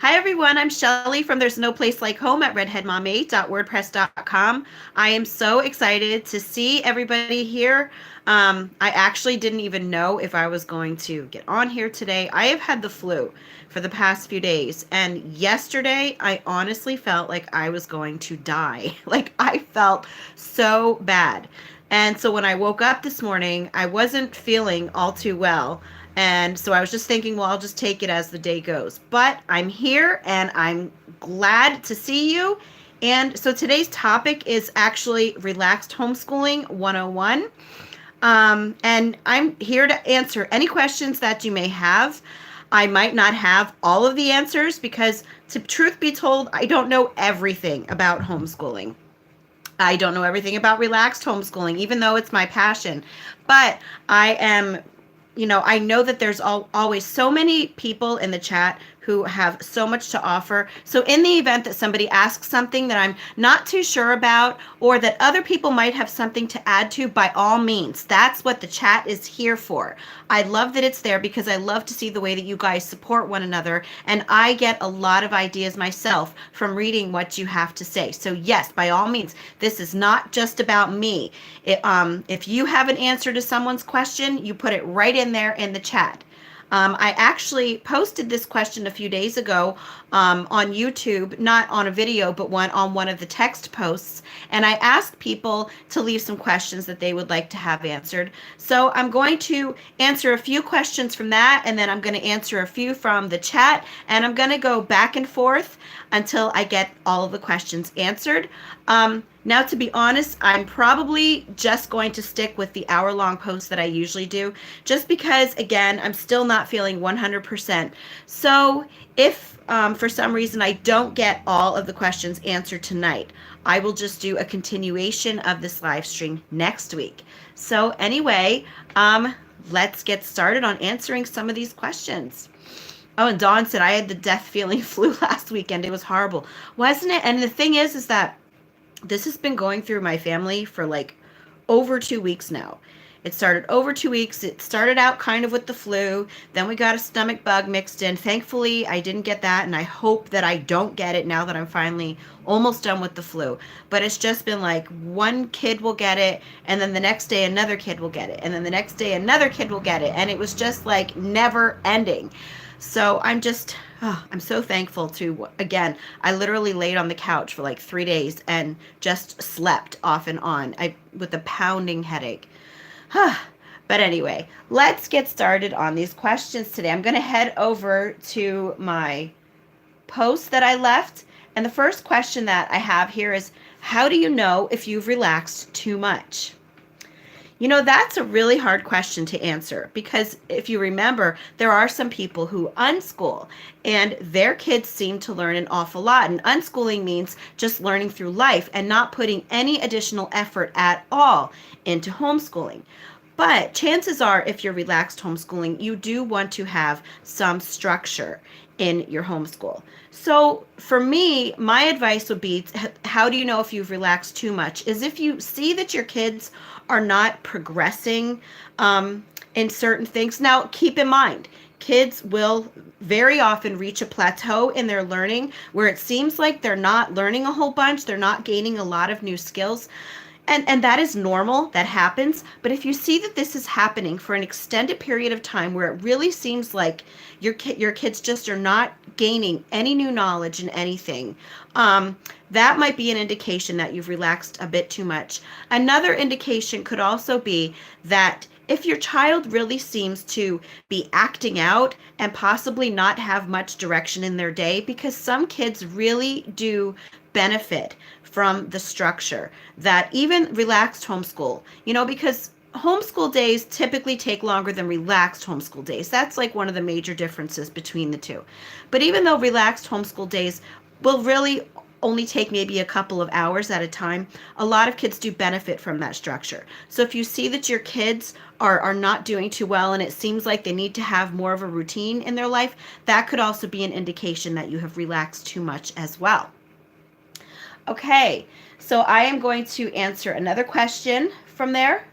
Hi everyone, I'm Shelly from There's No Place Like Home at redheadmom8.wordpress.com. I am so excited to see everybody here. I actually didn't even know if I was going to get on here today. I have had the flu for the past few days, and yesterday I honestly felt like I was going to die. Like I felt so bad. And so when I woke up this morning, I wasn't feeling all too well. And so I was just thinking, well, I'll just take it as the day goes. But I'm here and I'm glad to see you. And so today's topic is actually Relaxed Homeschooling 101. And I'm here to answer any questions that you may have. I might not have all of the answers because, to truth be told, I don't know everything about homeschooling. I don't know everything about relaxed homeschooling, even though it's my passion. But I am, I know that there's always so many people in the chat who have so much to offer. So in the event that somebody asks something that I'm not too sure about, or that other people might have something to add to, by all means, that's what the chat is here for. I love that it's there because I love to see the way that you guys support one another, and I get a lot of ideas myself from reading what you have to say. So yes, by all means, this is not just about me. If you have an answer to someone's question, you put it right in there in the chat. I actually posted this question a few days ago on YouTube, not on a video, but on one of the text posts. And I asked people to leave some questions that they would like to have answered. So I'm going to answer a few questions from that, and then I'm going to answer a few from the chat, and I'm going to go back and forth until I get all of the questions answered. Now, to be honest, I'm probably just going to stick with the hour-long post that I usually do, just because, again, I'm still not feeling 100%. So if for some reason I don't get all of the questions answered tonight, I will just do a continuation of this live stream next week. So anyway, let's get started on answering some of these questions. Oh, and Dawn said, I had the death feeling flu last weekend. It was horrible, wasn't it? And the thing is that this has been going through my family for like over 2 weeks now. It started over 2 weeks. It started out kind of with the flu. Then we got a stomach bug mixed in. Thankfully, I didn't get that, and I hope that I don't get it now that I'm finally almost done with the flu. But it's just been like one kid will get it, and then the next day another kid will get it, and then the next day another kid will get it. And it was just like never ending. So I'm so thankful to, again, I literally laid on the couch for like 3 days and just slept off and on with a pounding headache. But anyway, let's get started on these questions today. I'm going to head over to my post that I left. And the first question that I have here is, how do you know if you've relaxed too much? That's a really hard question to answer because if you remember, there are some people who unschool and their kids seem to learn an awful lot. And unschooling means just learning through life and not putting any additional effort at all into homeschooling. But chances are, if you're relaxed homeschooling, you do want to have some structure in your homeschool. So for me, my advice would be, how do you know if you've relaxed too much? Is if you see that your kids are not progressing in certain things. Now, keep in mind, kids will very often reach a plateau in their learning where it seems like they're not learning a whole bunch, they're not gaining a lot of new skills. And that is normal, that happens. But if you see that this is happening for an extended period of time where it really seems like your kids just are not gaining any new knowledge in anything, that might be an indication that you've relaxed a bit too much. Another indication could also be that if your child really seems to be acting out and possibly not have much direction in their day, because some kids really do benefit from the structure, that even relaxed homeschool, because homeschool days typically take longer than relaxed homeschool days. That's like one of the major differences between the two. But even though relaxed homeschool days will really only take maybe a couple of hours at a time, a lot of kids do benefit from that structure. So if you see that your kids are not doing too well and it seems like they need to have more of a routine in their life, that could also be an indication that you have relaxed too much as well. Okay, so I am going to answer another question from there.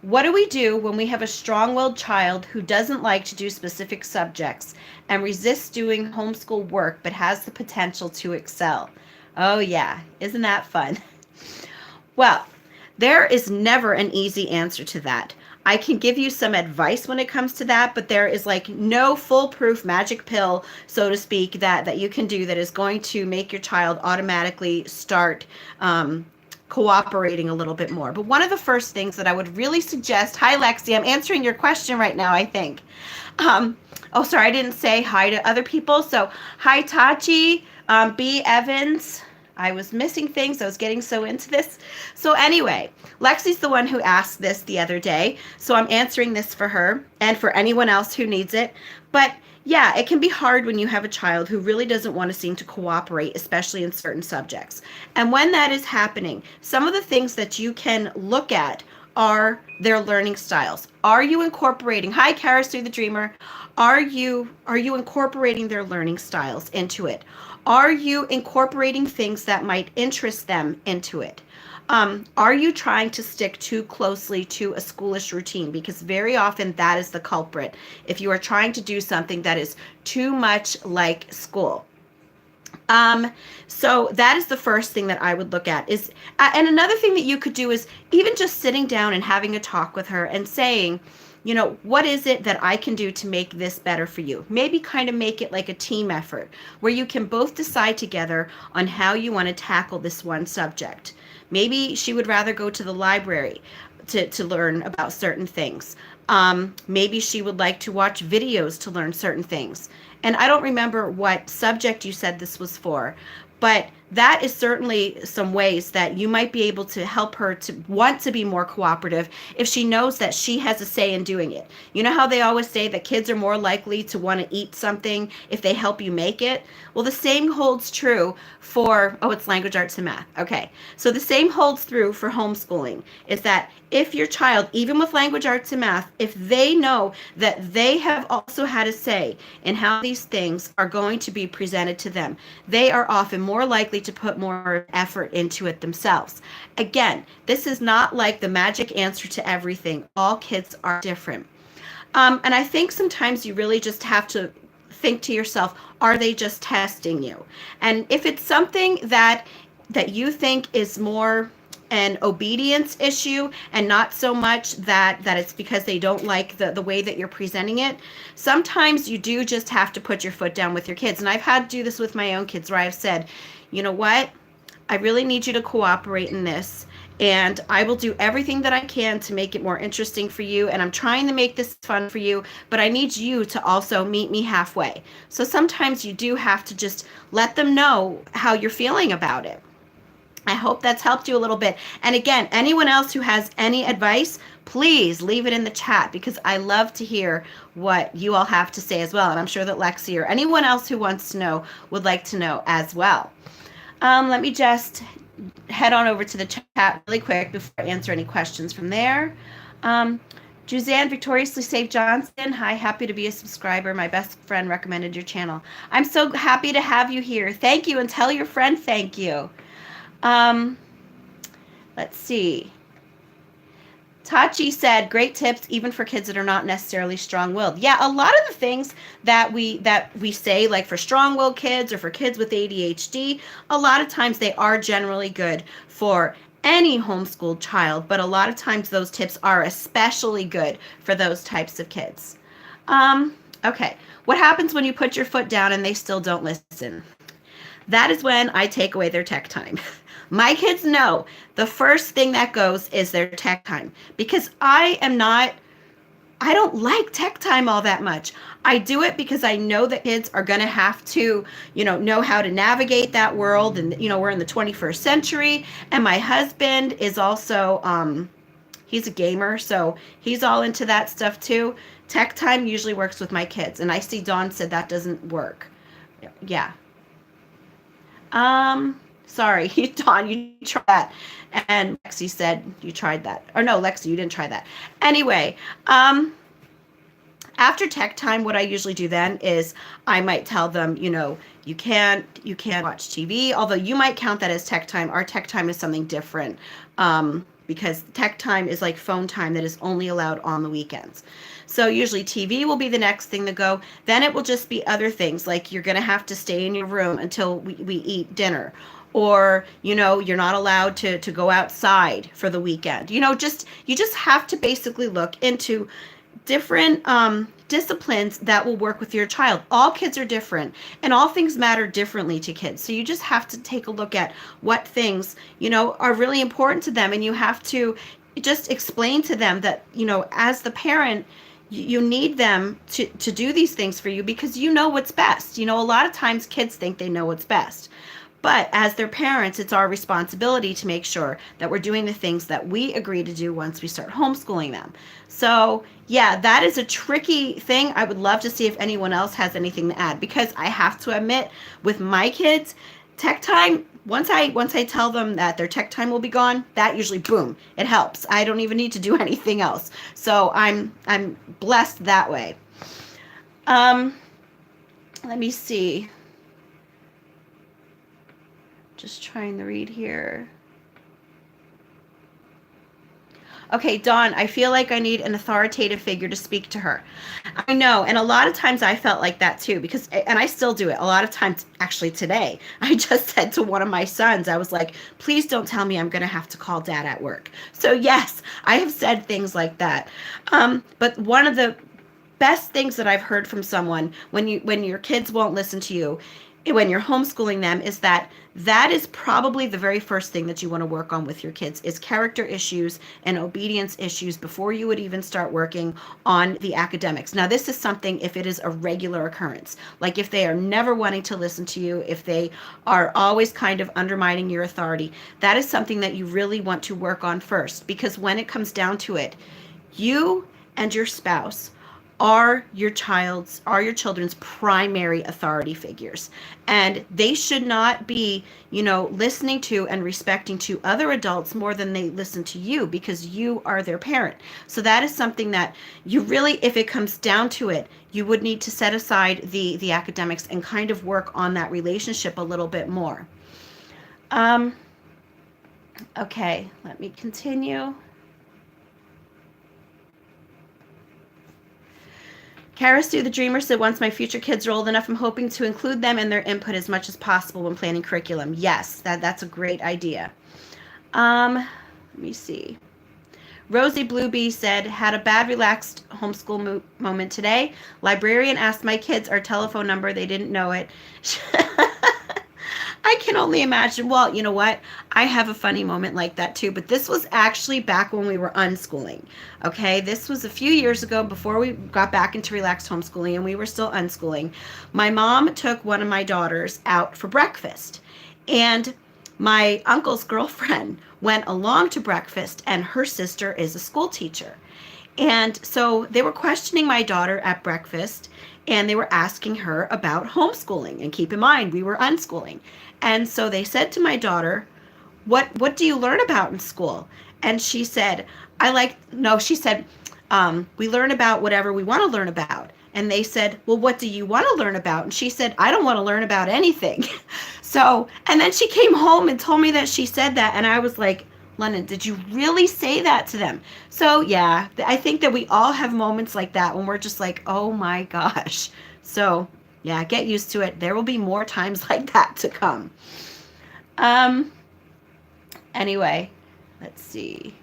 What do we do when we have a strong-willed child who doesn't like to do specific subjects and resists doing homeschool work but has the potential to excel? Oh yeah, isn't that fun? Well, there is never an easy answer to that. I can give you some advice when it comes to that, but there is like no foolproof magic pill, so to speak, that you can do that is going to make your child automatically start cooperating a little bit more. But one of the first things that I would really suggest, hi Lexi, I'm answering your question right now, I think. Oh, sorry, I didn't say hi to other people. So hi Tachi, B. Evans. I was missing things. I was getting so into this. So anyway, Lexi's the one who asked this the other day. So I'm answering this for her and for anyone else who needs it. But yeah, it can be hard when you have a child who really doesn't want to seem to cooperate, especially in certain subjects. And when that is happening, some of the things that you can look at are their learning styles. Are you incorporating, hi Karis the Dreamer, are you incorporating their learning styles into it? Are you incorporating things that might interest them into it? Are you trying to stick too closely to a schoolish routine? Because very often that is the culprit. If you are trying to do something that is too much like school. So that is the first thing that I would look at is, and another thing that you could do is even just sitting down and having a talk with her and saying, you know, what is it that I can do to make this better for you? Maybe kind of make it like a team effort where you can both decide together on how you want to tackle this one subject. Maybe she would rather go to the library to learn about certain things. Maybe she would like to watch videos to learn certain things. And I don't remember what subject you said this was for, but that is certainly some ways that you might be able to help her to want to be more cooperative if she knows that she has a say in doing it. You know how they always say that kids are more likely to want to eat something if they help you make it? Well, the same holds true for, oh, it's language, arts, and math. Okay. So the same holds true for homeschooling, is that if your child, even with language, arts, and math, if they know that they have also had a say in how these things are going to be presented to them, they are often more likely to put more effort into it themselves. Again, this is not like the magic answer to everything. All kids are different. And I think sometimes you really just have to think to yourself, are they just testing you? And if it's something that you think is more an obedience issue and not so much that it's because they don't like the way that you're presenting it, sometimes you do just have to put your foot down with your kids. And I've had to do this with my own kids where I've said, you know what, I really need you to cooperate in this, and I will do everything that I can to make it more interesting for you, and I'm trying to make this fun for you, but I need you to also meet me halfway. So sometimes you do have to just let them know how you're feeling about it. I hope that's helped you a little bit. And again, anyone else who has any advice, please leave it in the chat, because I love to hear what you all have to say as well. And I'm sure that Lexi or anyone else who wants to know would like to know as well. Let me just head on over to the chat really quick before I answer any questions from there. Juzanne Victoriously Saved Johnson, hi, happy to be a subscriber. My best friend recommended your channel. I'm so happy to have you here. Thank you, and tell your friend thank you. Let's see. Tachi said, great tips, even for kids that are not necessarily strong-willed. Yeah, a lot of the things that we say, like for strong-willed kids or for kids with ADHD, a lot of times they are generally good for any homeschooled child, but a lot of times those tips are especially good for those types of kids. Okay, what happens when you put your foot down and they still don't listen? That is when I take away their tech time. My kids know the first thing that goes is their tech time, because I don't like tech time all that much. I do it because I know that kids are going to have to, know how to navigate that world. And, we're in the 21st century, and my husband is also, he's a gamer, so he's all into that stuff too. Tech time usually works with my kids. And I see Dawn said that doesn't work. Yeah. Sorry, Dawn, you tried that. And Lexi said you tried that. Or no, Lexi, you didn't try that. Anyway, after tech time, what I usually do then is I might tell them, you can't watch TV, although you might count that as tech time. Our tech time is something different. because tech time is like phone time that is only allowed on the weekends. So usually TV will be the next thing to go. Then it will just be other things like you're going to have to stay in your room until we eat dinner. Or, you're not allowed to go outside for the weekend. You just have to basically look into different disciplines that will work with your child. All kids are different and all things matter differently to kids. So you just have to take a look at what things, are really important to them. And you have to just explain to them that, as the parent, you need them to do these things for you because you know what's best. A lot of times kids think they know what's best. But as their parents, it's our responsibility to make sure that we're doing the things that we agree to do once we start homeschooling them. So, yeah, that is a tricky thing. I would love to see if anyone else has anything to add, because I have to admit, with my kids, tech time, once I tell them that their tech time will be gone, that usually, boom, it helps. I don't even need to do anything else. So I'm blessed that way. Let me see. Just trying to read here. Okay, Dawn, I feel like I need an authoritative figure to speak to her. I know, and a lot of times I felt like that too, and I still do it. A lot of times, actually today, I just said to one of my sons, I was like, please don't tell me I'm going to have to call dad at work. So yes, I have said things like that. But one of the best things that I've heard from someone when your kids won't listen to you, when you're homeschooling them, is that is probably the very first thing that you want to work on with your kids is character issues and obedience issues before you would even start working on the academics. Now, this is something if it is a regular occurrence, like if they are never wanting to listen to you, if they are always kind of undermining your authority, that is something that you really want to work on first, because when it comes down to it, you and your spouse are your children's primary authority figures, and they should not be listening to and respecting to other adults more than they listen to you, because you are their parent. So that is something that you really, if it comes down to it, you would need to set aside the academics and kind of work on that relationship a little bit more. Okay, let me continue. Kara Sue the Dreamer said, once my future kids are old enough, I'm hoping to include them and their input as much as possible when planning curriculum. Yes, that's a great idea. Let me see. Rosie Bluebee said, had a bad relaxed homeschool moment today. Librarian asked my kids our telephone number. They didn't know it. I can only imagine. Well, you know what? I have a funny moment like that too, but this was actually back when we were unschooling. Okay, this was a few years ago before we got back into relaxed homeschooling and we were still unschooling. My mom took one of my daughters out for breakfast, and my uncle's girlfriend went along to breakfast, and her sister is a school teacher. And so they were questioning my daughter at breakfast, and they were asking her about homeschooling. And keep in mind, we were unschooling. And so they said to my daughter, what do you learn about in school? And she said, we learn about whatever we want to learn about. And they said, well, what do you want to learn about? And she said, I don't want to learn about anything. So, and then she came home and told me that she said that. And I was like, London, did you really say that to them? So yeah, I think that we all have moments like that when we're just like, oh my gosh. So yeah, get used to it. There will be more times like that to come. Anyway, let's see.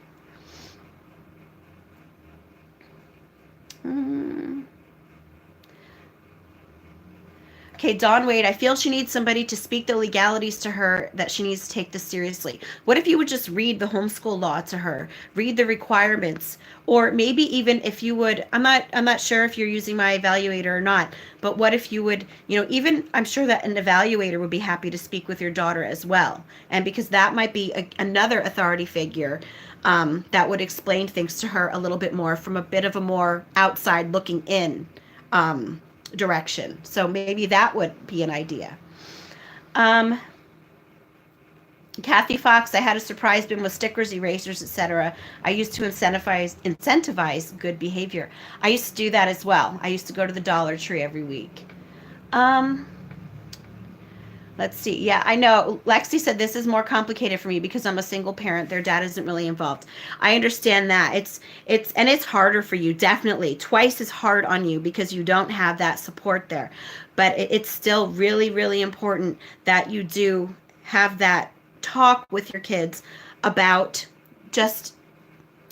Okay, Dawn Wade, I feel she needs somebody to speak the legalities to her, that she needs to take this seriously. What if you would just read the homeschool law to her, read the requirements, or maybe even if you would, I'm not sure if you're using my evaluator or not, but what if you would, even I'm sure that an evaluator would be happy to speak with your daughter as well. And because that might be another authority figure that would explain things to her a little bit more from a bit of a more outside looking in direction. So maybe that would be an idea. Kathy Fox, I had a surprise bin with stickers, erasers, etc. I used to incentivize good behavior. I used to do that as well. I used to go to the Dollar Tree every week. Let's Let's see. Yeah, I know. Lexi said this is more complicated for me because I'm a single parent. Their dad isn't really involved. I understand that. It's harder for you, definitely. Twice as hard on you because you don't have that support there. But it's still really, really important that you do have that talk with your kids about just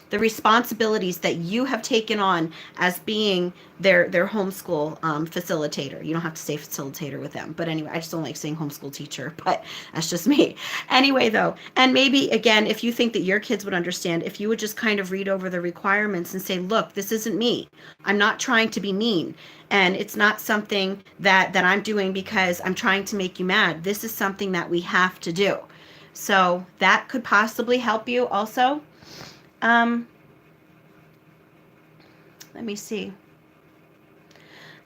the responsibilities that you have taken on as being their homeschool facilitator. You don't have to say facilitator with them, but anyway, I just don't like saying homeschool teacher, but that's just me. Anyway, though, and maybe again, if you think that your kids would understand, if you would just kind of read over the requirements and say, look, this isn't me. I'm not trying to be mean. And it's not something that I'm doing because I'm trying to make you mad. This is something that we have to do. So that could possibly help you also. Let me see.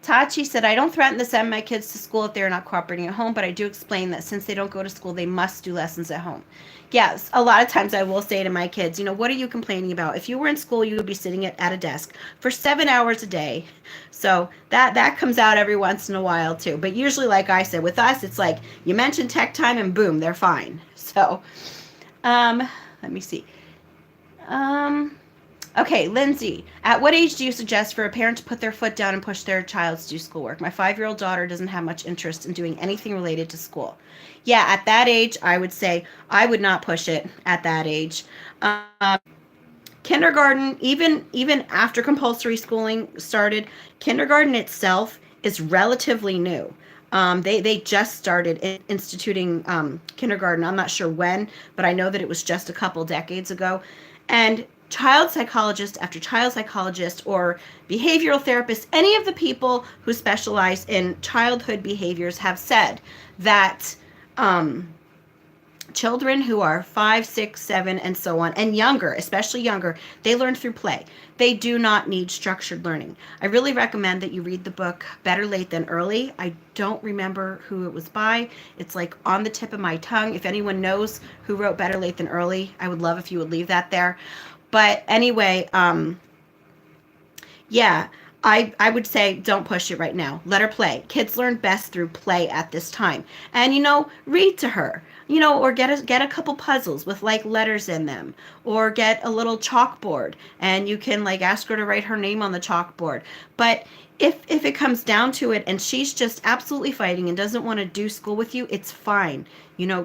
Tachi said, I don't threaten to send my kids to school if they're not cooperating at home, but I do explain that since they don't go to school, they must do lessons at home. Yes, a lot of times I will say to my kids, what are you complaining about? If you were in school, you would be sitting at a desk for 7 hours a day. So that comes out every once in a while too. But usually, like I said, with us, it's like you mention tech time and boom, they're fine. So let me see. Okay, Lindsay, at what age do you suggest for a parent to put their foot down and push their child to do schoolwork? My 5-year-old daughter doesn't have much interest in doing anything related to school. Yeah, at that age, I would say I would not push it at that age. Kindergarten, even after compulsory schooling started, kindergarten itself is relatively new. They just started instituting kindergarten. I'm not sure when, but I know that it was just a couple decades ago. And child psychologist after child psychologist or behavioral therapist, any of the people who specialize in childhood behaviors have said that children who are 5, 6, 7, and so on, and younger, especially younger, they learn through play. They do not need structured learning. I really recommend that you read the book Better Late Than Early. I don't remember who it was by. It's like on the tip of my tongue. If anyone knows who wrote Better Late Than Early, I would love if you would leave that there. But anyway, yeah, I would say don't push it right now. Let her play. Kids learn best through play at this time. And, read to her, or get a couple puzzles with like letters in them, or get a little chalkboard and you can like ask her to write her name on the chalkboard. But if it comes down to it and she's just absolutely fighting and doesn't want to do school with you, it's fine.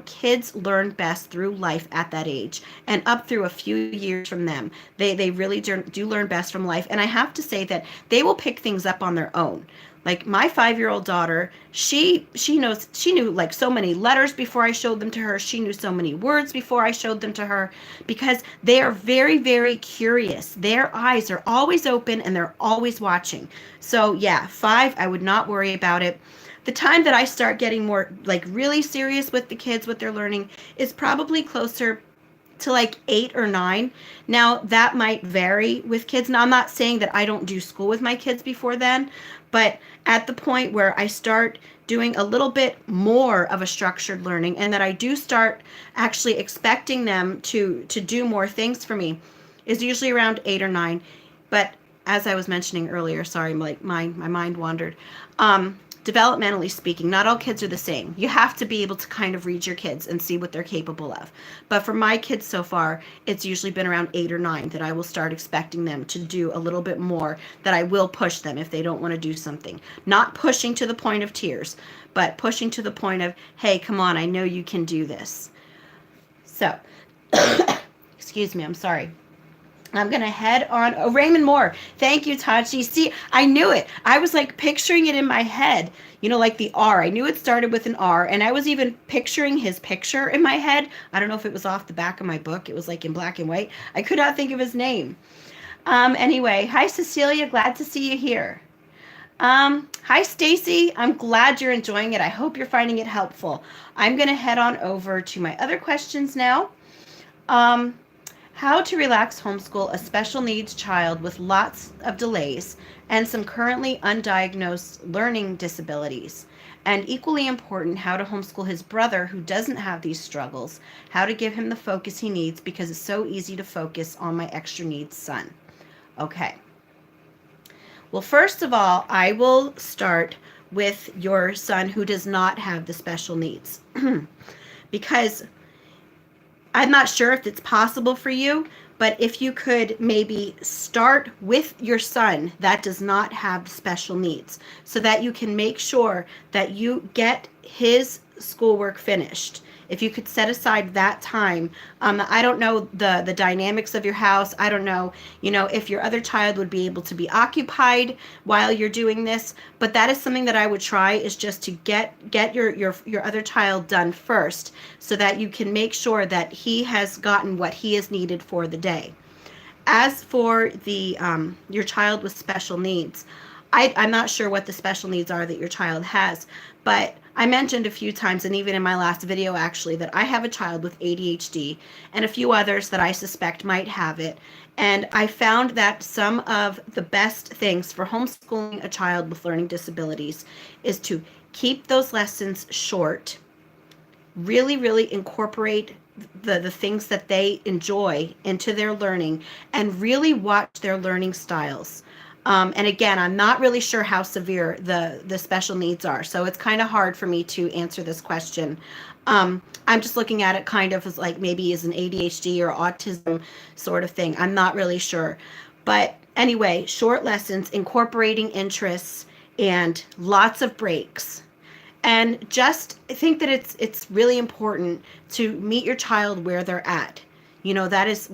Kids learn best through life at that age and up through a few years from them. They really do learn best from life. And I have to say that they will pick things up on their own. Like my 5-year-old daughter, she knew like so many letters before I showed them to her. She knew so many words before I showed them to her because they are very, very curious. Their eyes are always open and they're always watching. So yeah, 5, I would not worry about it. The time that I start getting more like really serious with the kids, what they're learning, is probably closer to like 8 or 9. Now that might vary with kids. Now I'm not saying that I don't do school with my kids before then, but at the point where I start doing a little bit more of a structured learning and that I do start actually expecting them to do more things for me is usually around 8 or 9. But as I was mentioning earlier, sorry, like my mind wandered. Developmentally speaking, not all kids are the same. You have to be able to kind of read your kids and see what they're capable of. But for my kids so far, it's usually been around 8 or 9 that I will start expecting them to do a little bit more, that I will push them if they don't want to do something. Not pushing to the point of tears, but pushing to the point of, hey, come on, I know you can do this. So, excuse me, I'm sorry. I'm going to head on. Oh, Raymond Moore. Thank you, Tachi. See, I knew it. I was like picturing it in my head, like the R. I knew it started with an R, and I was even picturing his picture in my head. I don't know if it was off the back of my book. It was like in black and white. I could not think of his name. Anyway, hi, Cecilia. Glad to see you here. Hi, Stacy. I'm glad you're enjoying it. I hope you're finding it helpful. I'm going to head on over to my other questions now. How to relax homeschool a special needs child with lots of delays and some currently undiagnosed learning disabilities. And equally important, how to homeschool his brother who doesn't have these struggles, how to give him the focus he needs because it's so easy to focus on my extra needs son. Okay. Well, first of all, I will start with your son who does not have the special needs. Because I'm not sure if it's possible for you, but if you could maybe start with your son that does not have special needs, so that you can make sure that you get his schoolwork finished. If you could set aside that time, I don't know the dynamics of your house. I don't know, if your other child would be able to be occupied while you're doing this. But that is something that I would try, is just to get your other child done first, so that you can make sure that he has gotten what he is needed for the day. As for the your child with special needs, I'm not sure what the special needs are that your child has, but I mentioned a few times, and even in my last video actually, that I have a child with ADHD and a few others that I suspect might have it. And I found that some of the best things for homeschooling a child with learning disabilities is to keep those lessons short, really incorporate the things that they enjoy into their learning, and really watch their learning styles. And again, I'm not really sure how severe the special needs are, so it's kind of hard for me to answer this question. I'm just looking at it kind of as like maybe as an ADHD or autism sort of thing. I'm not really sure. But anyway, short lessons, incorporating interests, and lots of breaks. And just think that it's really important to meet your child where they're at. That is,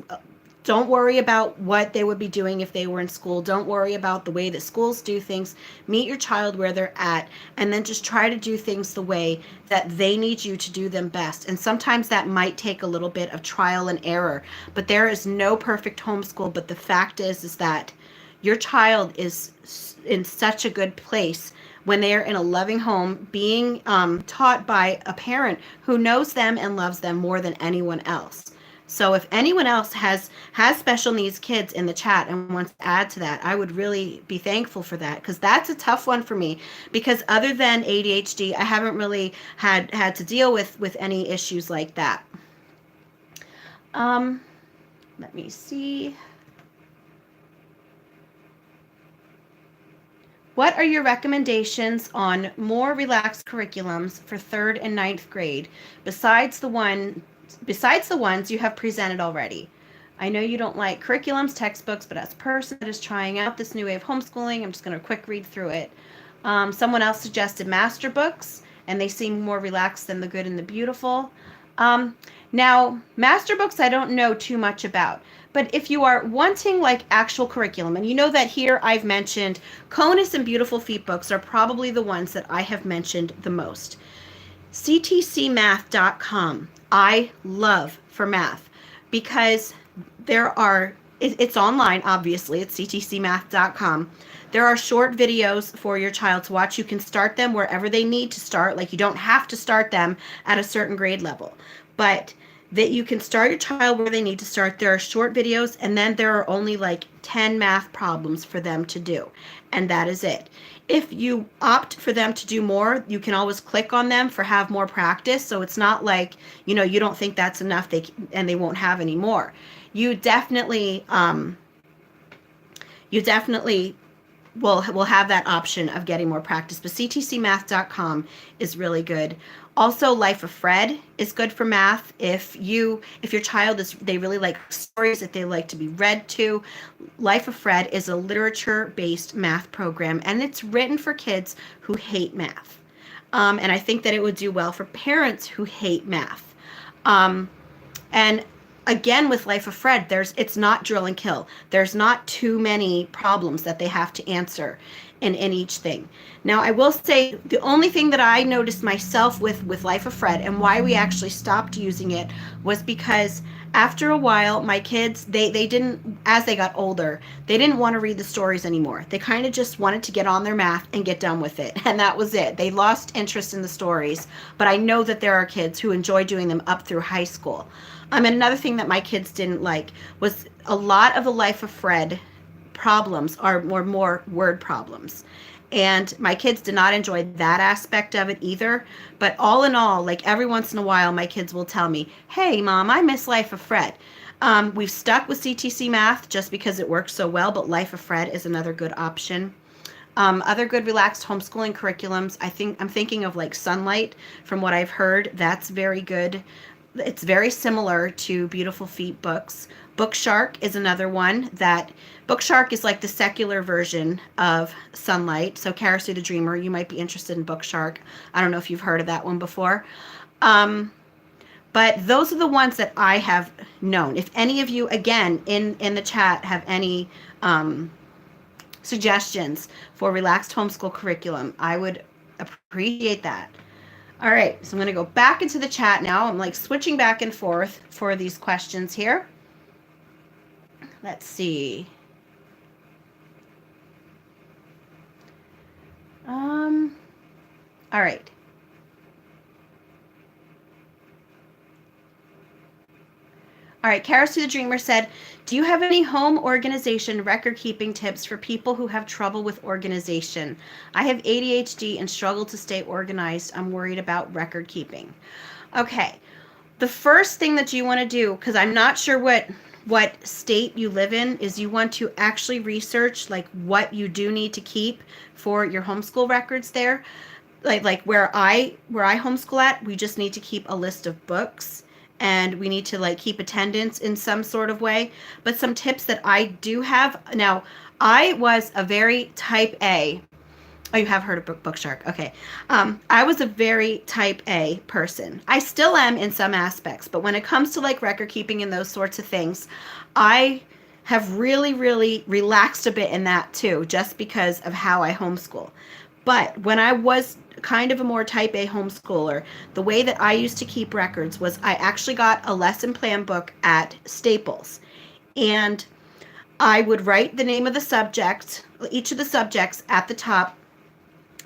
don't worry about what they would be doing if they were in school. Don't worry about the way that schools do things. Meet your child where they're at, and then just try to do things the way that they need you to do them best. And sometimes that might take a little bit of trial and error, but there is no perfect homeschool. But the fact is that your child is in such a good place when they are in a loving home, being taught by a parent who knows them and loves them more than anyone else. So if anyone else has special needs kids in the chat and wants to add to that, I would really be thankful for that, because that's a tough one for me, because other than ADHD, I haven't really had to deal with any issues like that. Let me see. What are your recommendations on more relaxed curriculums for 3rd and 9th grade besides the ones you have presented already? I know you don't like curriculums, textbooks, but as a person that is trying out this new way of homeschooling, I'm just going to quick read through it. Someone else suggested master books, and they seem more relaxed than the good and the beautiful. Now, master books I don't know too much about, but if you are wanting like actual curriculum, and you know that here I've mentioned CONUS and Beautiful Feet books are probably the ones that I have mentioned the most. ctcmath.com I love for math, because it's online, obviously, it's ctcmath.com. There are short videos for your child to watch. You can start them wherever they need to start. Like, you don't have to start them at a certain grade level, but that you can start your child where they need to start. There are short videos, and then there are only like 10 math problems for them to do, and that is it. If you opt for them to do more, you can always click on them for have more practice. So it's not like, you don't think that's enough, and they won't have any more. You definitely will have that option of getting more practice, but ctcmath.com is really good. Also, Life of Fred is good for math. If your child they really like stories that they like to be read to, Life of Fred is a literature-based math program, and it's written for kids who hate math. And I think that it would do well for parents who hate math. And again, with Life of Fred, it's not drill and kill. There's not too many problems that they have to answer in each thing. Now, I will say the only thing that I noticed myself with Life of Fred, and why we actually stopped using it, was because after a while, my kids, they didn't, as they got older, they didn't want to read the stories anymore. They kind of just wanted to get on their math and get done with it. And that was it. They lost interest in the stories. But I know that there are kids who enjoy doing them up through high school. And another thing that my kids didn't like was a lot of the Life of Fred problems are more word problems. And my kids did not enjoy that aspect of it either. But all in all, like every once in a while, my kids will tell me, hey, Mom, I miss Life of Fred. We've stuck with CTC Math just because it works so well, but Life of Fred is another good option. Other good relaxed homeschooling curriculums, I'm thinking of like Sunlight. From what I've heard, that's very good. It's very similar to Beautiful Feet books. Bookshark is another one that Bookshark is like the secular version of Sunlight. So Karasu the Dreamer, you might be interested in Bookshark. I don't know if you've heard of that one before. But those are the ones that I have known. If any of you, again, in the chat have any suggestions for relaxed homeschool curriculum, I would appreciate that. All right, so I'm going to go back into the chat now. I'm like switching back and forth for these questions here. Let's see. All right. All right, Karasu the Dreamer said, do you have any home organization record keeping tips for people who have trouble with organization? I have ADHD and struggle to stay organized. I'm worried about record keeping. Okay, the first thing that you want to do, because I'm not sure what state you live in, is you want to actually research like what you do need to keep for your homeschool records there. Like where I homeschool at, we just need to keep a list of books. And we need to like keep attendance in some sort of way. But some tips that I do have. Now, I was a very type A. Oh, you have heard of Bookshark. Okay. I was a very type A person. I still am in some aspects. But when it comes to like record keeping and those sorts of things, I have really, really relaxed a bit in that too, just because of how I homeschool. But when I was kind of a more type A homeschooler, the way that I used to keep records was I actually got a lesson plan book at Staples. And I would write the name of the subject, each of the subjects at the top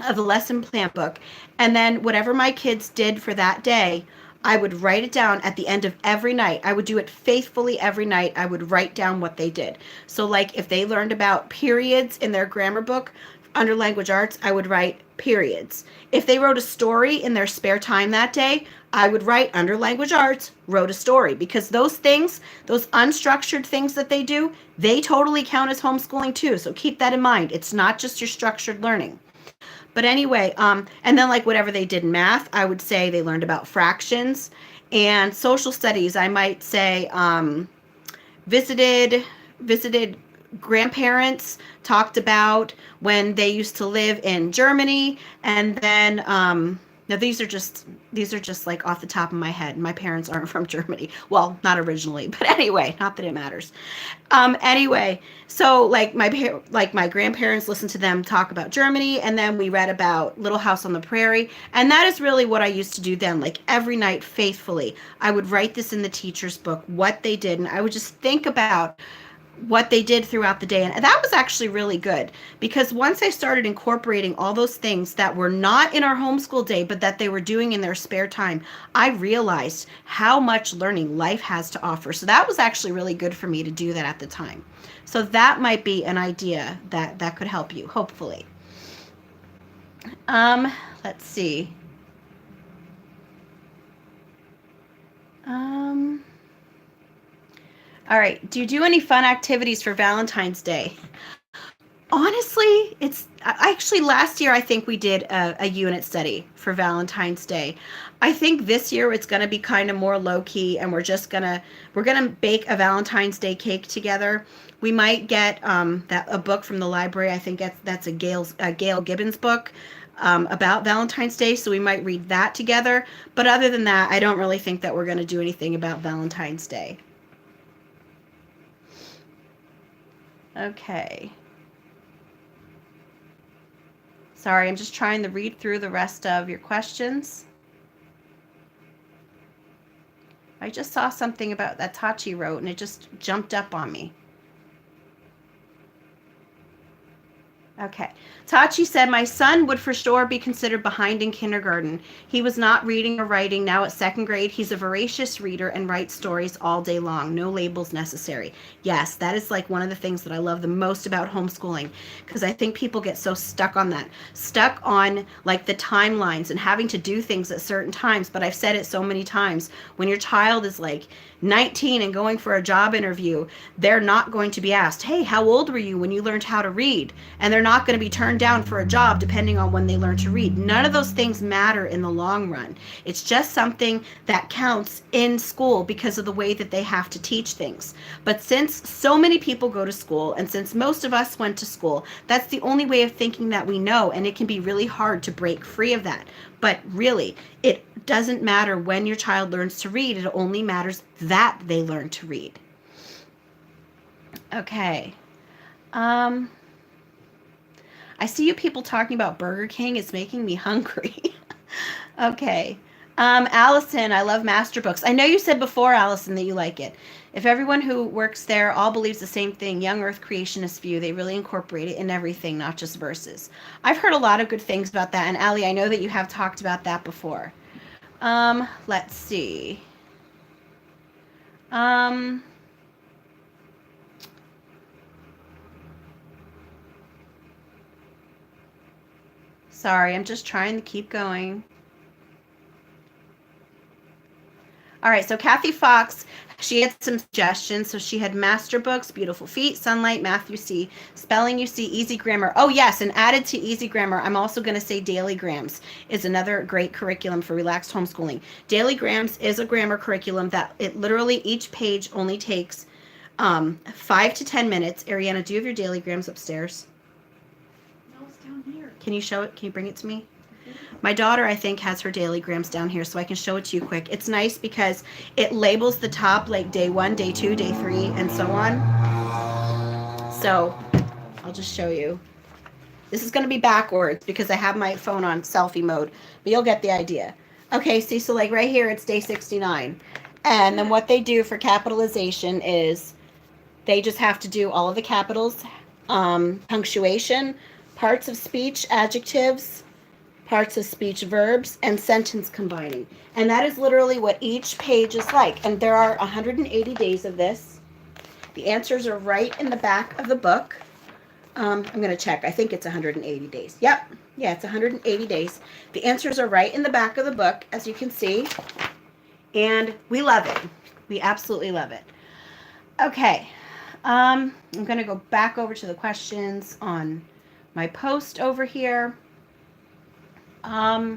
of the lesson plan book. And then whatever my kids did for that day, I would write it down at the end of every night. I would do it faithfully every night. I would write down what they did. So like if they learned about periods in their grammar book, under language arts, I would write periods. If they wrote a story in their spare time that day, I would write under language arts, wrote a story, because those things, those unstructured things that they do, they totally count as homeschooling too. So keep that in mind. It's not just your structured learning. But anyway, and then like whatever they did in math, I would say they learned about fractions. And social studies, I might say visited grandparents, talked about when they used to live in Germany. And then now these are just like off the top of my head. My parents aren't from Germany. Well, not originally, but anyway, not that it matters. Anyway, so like my grandparents listened to them talk about Germany, and then we read about Little House on the Prairie. And that is really what I used to do then. Like every night faithfully, I would write this in the teacher's book, what they did. And I would just think about what they did throughout the day. And that was actually really good, because once I started incorporating all those things that were not in our homeschool day, but that they were doing in their spare time, I realized how much learning life has to offer. So that was actually really good for me to do that at the time. So that might be an idea that could help you, hopefully. Let's see. All right. Do you do any fun activities for Valentine's Day? Honestly, actually last year I think we did a unit study for Valentine's Day. I think this year it's going to be kind of more low key, and we're gonna bake a Valentine's Day cake together. We might get a book from the library. I think that's a Gail Gibbons book about Valentine's Day, so we might read that together. But other than that, I don't really think that we're going to do anything about Valentine's Day. Okay. Sorry, I'm just trying to read through the rest of your questions. I just saw something about that Tachi wrote, and it just jumped up on me. Okay. Tachi said, my son would for sure be considered behind in kindergarten. He was not reading or writing. Now at second grade, he's a voracious reader and writes stories all day long. No labels necessary. Yes, that is like one of the things that I love the most about homeschooling, because I think people get so stuck on that, stuck on like the timelines and having to do things at certain times. But I've said it so many times, when your child is like 19 and going for a job interview, they're not going to be asked, hey, how old were you when you learned how to read? And they're not going to be turned down for a job depending on when they learn to read. None of those things matter in the long run. It's just something that counts in school because of the way that they have to teach things. But since so many people go to school, and since most of us went to school, that's the only way of thinking that we know, and it can be really hard to break free of that. But really, it doesn't matter when your child learns to read. It only matters that they learn to read. Okay. I see you people talking about Burger King. It's making me hungry. Okay. Allison, I love master books. I know you said before, Allison, that you like it. If everyone who works there all believes the same thing, young earth creationist view, they really incorporate it in everything, not just verses. I've heard a lot of good things about that. And Allie, I know that you have talked about that before. Let's see. Sorry, I'm just trying to keep going. All right, so Kathy Fox, she had some suggestions. So she had master books, Beautiful Feet, Sunlight, Math You See, Spelling You See, Easy Grammar. Oh yes, and added to Easy Grammar, I'm also going to say Daily Grams is another great curriculum for relaxed homeschooling. Daily Grams is a grammar curriculum that it literally, each page only takes 5 to 10 minutes. Ariana, do you have your Daily Grams upstairs? No, it's down here. Can you show it? Can you bring it to me? My daughter, I think, has her Daily Grams down here, so I can show it to you quick. It's nice because it labels the top, like day 1, day 2, day 3, and so on. So I'll just show you. This is going to be backwards because I have my phone on selfie mode, but you'll get the idea. Okay, see, so like right here, it's day 69. And then what they do for capitalization is they just have to do all of the capitals, punctuation, parts of speech, adjectives, parts of speech, verbs, and sentence combining. And that is literally what each page is like. And there are 180 days of this. The answers are right in the back of the book. I'm going to check. I think it's 180 days. Yep. Yeah, it's 180 days. The answers are right in the back of the book, as you can see. And we love it. We absolutely love it. Okay. I'm going to go back over to the questions on my post over here. All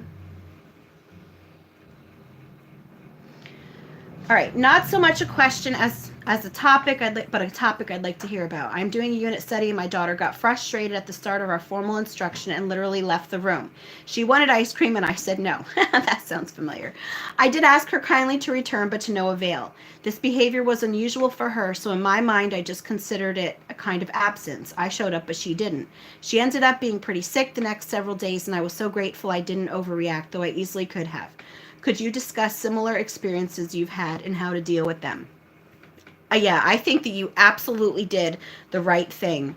right, not so much a question as a topic, but a topic I'd like to hear about. I'm doing a unit study and my daughter got frustrated at the start of our formal instruction and literally left the room. She wanted ice cream and I said no. That sounds familiar. I did ask her kindly to return, but to no avail. This behavior was unusual for her, so in my mind I just considered it a kind of absence. I showed up, but she didn't. She ended up being pretty sick the next several days and I was so grateful I didn't overreact, though I easily could have. Could you discuss similar experiences you've had and how to deal with them? Yeah, I think that you absolutely did the right thing,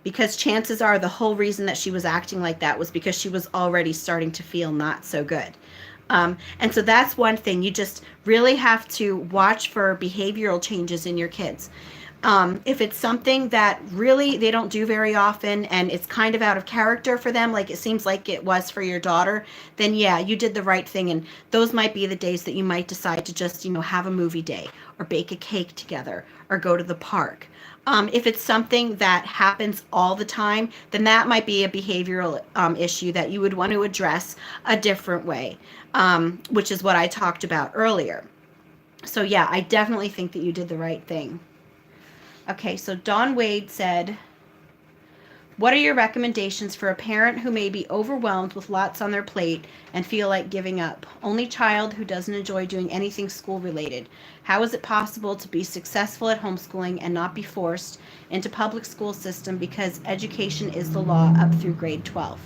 because chances are the whole reason that she was acting like that was because she was already starting to feel not so good. And so that's one thing. You just really have to watch for behavioral changes in your kids. If it's something that really they don't do very often and it's kind of out of character for them, like it seems like it was for your daughter, then yeah, you did the right thing. And those might be the days that you might decide to just, have a movie day or bake a cake together or go to the park. If it's something that happens all the time, then that might be a behavioral issue that you would want to address a different way, which is what I talked about earlier. So yeah, I definitely think that you did the right thing. Okay, so Dawn Wade said, what are your recommendations for a parent who may be overwhelmed with lots on their plate and feel like giving up? Only child who doesn't enjoy doing anything school related. How is it possible to be successful at homeschooling and not be forced into public school system because education is the law up through grade 12?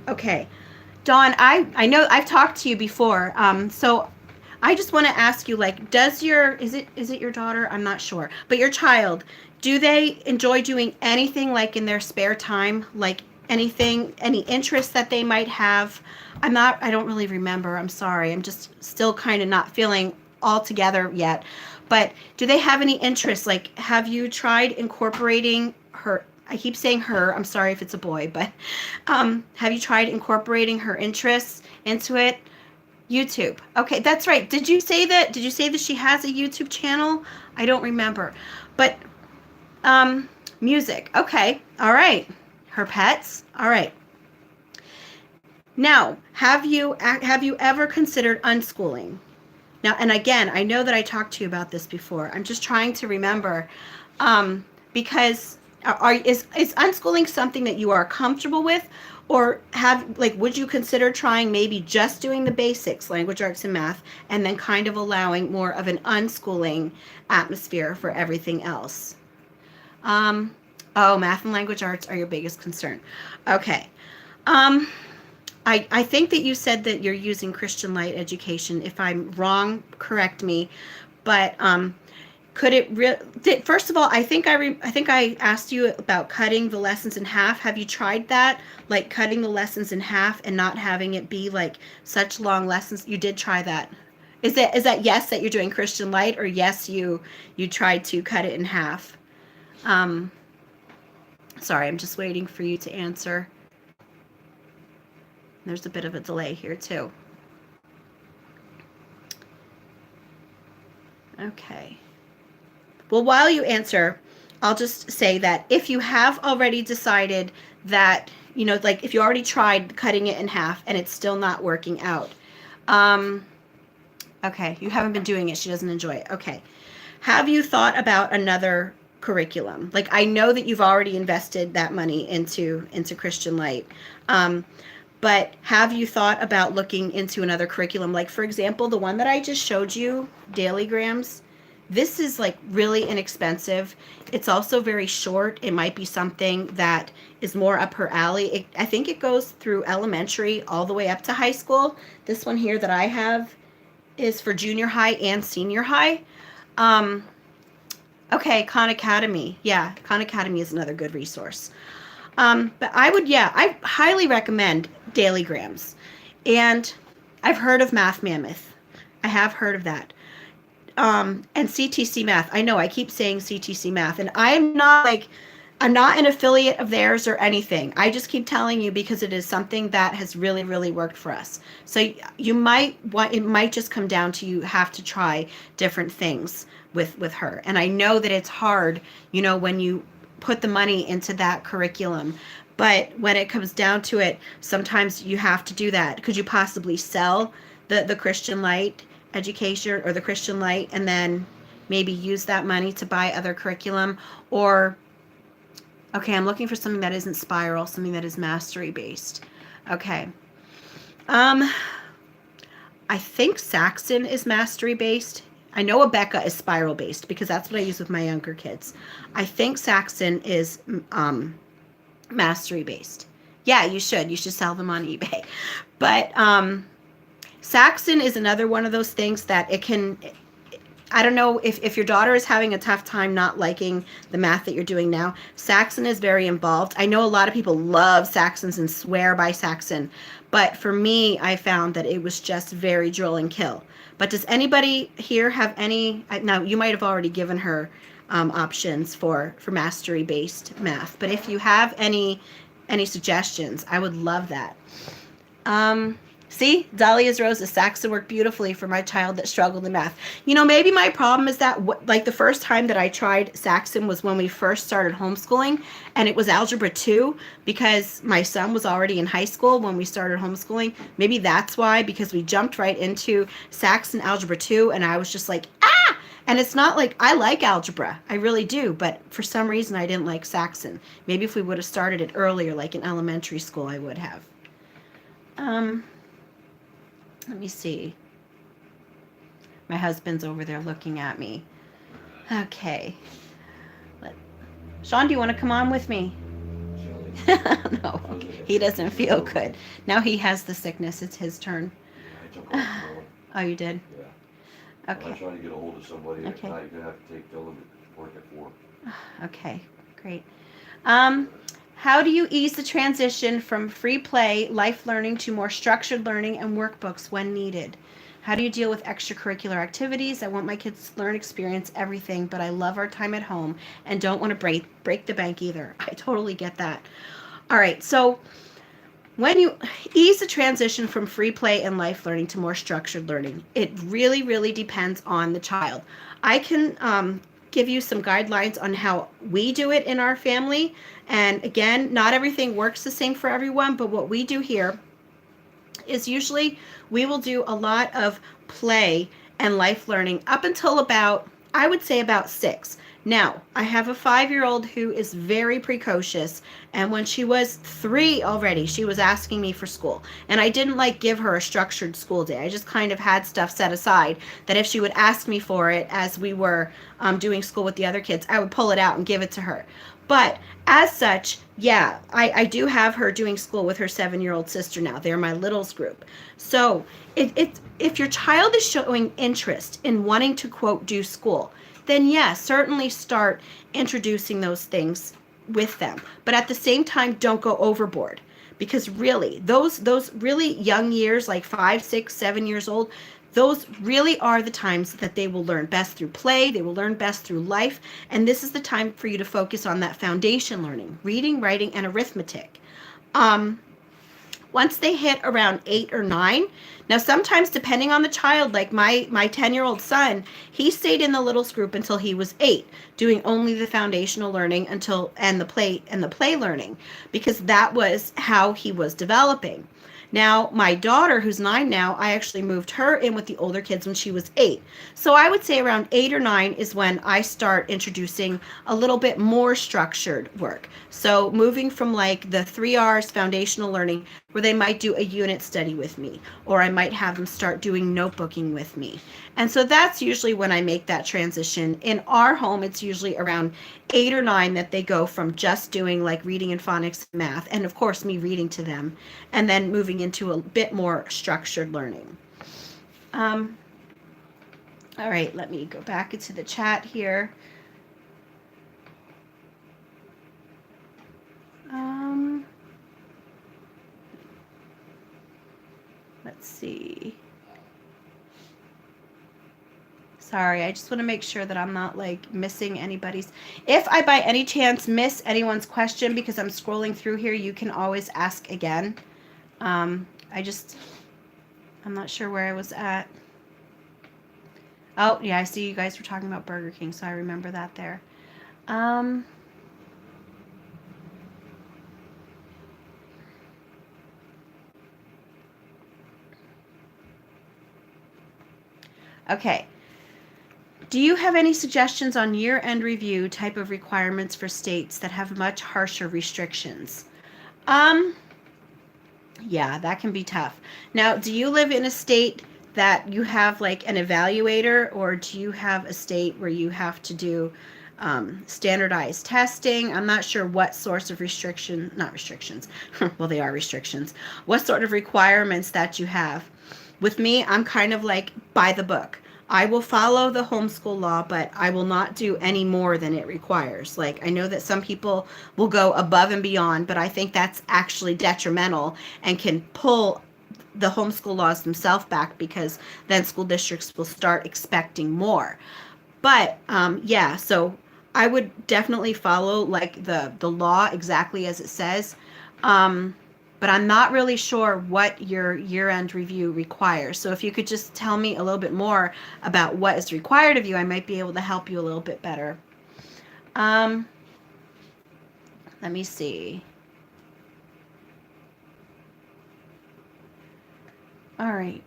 Okay, Dawn, I know I've talked to you before, so I just want to ask you, like, is it your daughter? I'm not sure. But your child, do they enjoy doing anything like in their spare time? Like any interests that they might have? I don't really remember. I'm sorry. I'm just still kind of not feeling all together yet. But do they have any interests? Like, have you tried incorporating her? I keep saying her. I'm sorry if it's a boy, but have you tried incorporating her interests into it? YouTube. Okay, that's right. Did you say that she has a YouTube channel? I don't remember. But music. Okay. All right. Her pets? All right. Now, have you ever considered unschooling? Now, and again, I know that I talked to you about this before. I'm just trying to remember, because is unschooling something that you are comfortable with, or would you consider trying maybe just doing the basics, language arts and math, and then kind of allowing more of an unschooling atmosphere for everything else? Oh, math and language arts are your biggest concern. Okay. I think that you said that you're using Christian Light education. If I'm wrong, correct me. But could it first of all, I think I asked you about cutting the lessons in half. Have you tried that? Like cutting the lessons in half and not having it be like such long lessons? You did try that. Is that yes that you're doing Christian Light, or yes you tried to cut it in half? Sorry, I'm just waiting for you to answer. There's a bit of a delay here too. Okay. Well, while you answer, I'll just say that if you have already decided that, like if you already tried cutting it in half and it's still not working out, okay, you haven't been doing it. She doesn't enjoy it. Okay. Have you thought about another curriculum? Like, I know that you've already invested that money into Christian Light. But have you thought about looking into another curriculum? Like, for example, the one that I just showed you, Dailygrams, this is like really inexpensive. It's also very short. It might be something that is more up her alley. I think it goes through elementary all the way up to high school. This one here that I have is for junior high and senior high. Okay, Khan Academy. Yeah, Khan Academy is another good resource. But I highly recommend Dailygrams. And I've heard of Math Mammoth. I have heard of that. And CTC Math. I know I keep saying CTC Math, and I'm not an affiliate of theirs or anything. I just keep telling you because it is something that has really, really worked for us. So it might just come down to you have to try different things with her. And I know that it's hard, when you put the money into that curriculum. But when it comes down to it, sometimes you have to do that. Could you possibly sell the Christian Light education or the Christian Light and then maybe use that money to buy other curriculum? Or, okay, I'm looking for something that isn't spiral, something that is mastery based. Okay. I think Saxon is mastery based. I know Abeka is spiral based because that's what I use with my younger kids. I think Saxon is mastery based. Yeah, you should sell them on eBay. But Saxon is another one of those things that I don't know if your daughter is having a tough time not liking the math that you're doing now. Saxon is very involved. I know a lot of people love Saxons and swear by Saxon, but for me, I found that it was just very drill and kill. But does anybody here have any? Now, you might have already given her options for mastery-based math, but if you have any suggestions, I would love that. See, Dahlia's Roses, Saxon worked beautifully for my child that struggled in math. Maybe my problem is that the first time that I tried Saxon was when we first started homeschooling, and it was Algebra 2 because my son was already in high school when we started homeschooling. Maybe that's why, because we jumped right into Saxon Algebra 2, and I was just like, ah! And it's not like I like algebra. I really do, but for some reason I didn't like Saxon. Maybe if we would have started it earlier, like in elementary school, I would have. Let me see. My husband's over there looking at me. Okay. Sean, do you want to come on with me? No, he doesn't feel good. Now he has the sickness. It's his turn. Oh, you did? Yeah. Okay. I'm trying to get a hold of somebody. Okay. You're going to have to tell them to work at 4. Okay, great. How do you ease the transition from free play, life learning to more structured learning and workbooks when needed? How do you deal with extracurricular activities? I want my kids to learn, experience everything, but I love our time at home and don't want to break the bank either. I totally get that. All right, so when you ease the transition from free play and life learning to more structured learning, it really, really depends on the child. I can give you some guidelines on how we do it in our family. And again, not everything works the same for everyone, but what we do here is usually we will do a lot of play and life learning up until about, I would say, about 6. Now, I have a 5-year-old who is very precocious, and when she was 3 already, she was asking me for school. And I didn't like give her a structured school day. I just kind of had stuff set aside that if she would ask me for it as we were doing school with the other kids, I would pull it out and give it to her. But as such, yeah, I do have her doing school with her 7-year-old sister now. They're my littles group. So if your child is showing interest in wanting to, quote, do school, then yes, certainly start introducing those things with them. But at the same time, don't go overboard. Because really, those really young years, like 5, 6, 7 years old, those really are the times that they will learn best through play. They will learn best through life. And this is the time for you to focus on that foundation learning, reading, writing, and arithmetic. Once they hit around 8 or 9, now sometimes depending on the child, like my 10-year-old son, he stayed in the littles group until he was 8, doing only the foundational learning and the play learning, because that was how he was developing. Now, my daughter, who's 9 now, I actually moved her in with the older kids when she was 8. So I would say around 8 or 9 is when I start introducing a little bit more structured work. So moving from like the 3 R's foundational learning, where they might do a unit study with me, or I might have them start doing notebooking with me. And so that's usually when I make that transition. In our home, it's usually around 8 or 9 that they go from just doing like reading and phonics and math, and of course me reading to them, and then moving into a bit more structured learning. All right, let me go back into the chat here. Let's see. Sorry, I just want to make sure that I'm not like missing anybody's. If I by any chance miss anyone's question because I'm scrolling through here, you can always ask again. I'm not sure where I was at. Oh, yeah, I see you guys were talking about Burger King, so I remember that there. Okay. Do you have any suggestions on year-end review type of requirements for states that have much harsher restrictions? Yeah, that can be tough. Now, do you live in a state that you have like an evaluator, or do you have a state where you have to do standardized testing? I'm not sure what sorts of not restrictions, well, they are restrictions. What sort of requirements that you have? With me, I'm kind of like by the book. I will follow the homeschool law, but I will not do any more than it requires. Like, I know that some people will go above and beyond, but I think that's actually detrimental and can pull the homeschool laws themselves back, because then school districts will start expecting more. But yeah, so I would definitely follow like the law exactly as it says. But I'm not really sure what your year-end review requires. So if you could just tell me a little bit more about what is required of you, I might be able to help you a little bit better. Let me see. All right.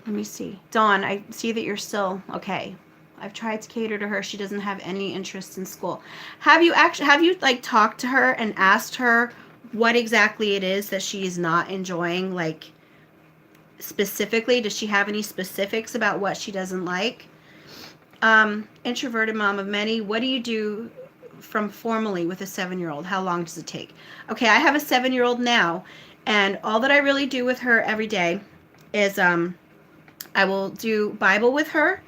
Let me see. Dawn, I see that you're still okay. I've tried to cater to her. She doesn't have any interest in school. Have you like talked to her and asked her what exactly it is that she's not enjoying? Like specifically, does she have any specifics about what she doesn't like? Introverted mom of many. What do you do from formally with a 7-year-old? How long does it take? Okay, I have a 7-year-old now, and all that I really do with her every day is I will do Bible with her.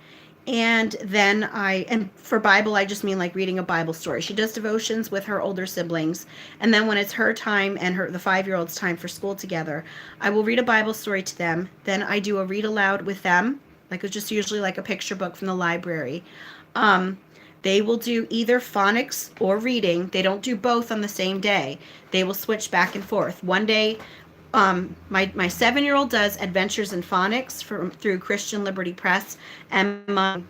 And then and for Bible, I just mean like reading a Bible story. She does devotions with her older siblings. And then when it's her time and the 5-year-old's time for school together, I will read a Bible story to them. Then I do a read aloud with them, like it's just usually like a picture book from the library. They will do either phonics or reading. They don't do both on the same day. They will switch back and forth. One day My 7-year-old does Adventures in Phonics through Christian Liberty Press, and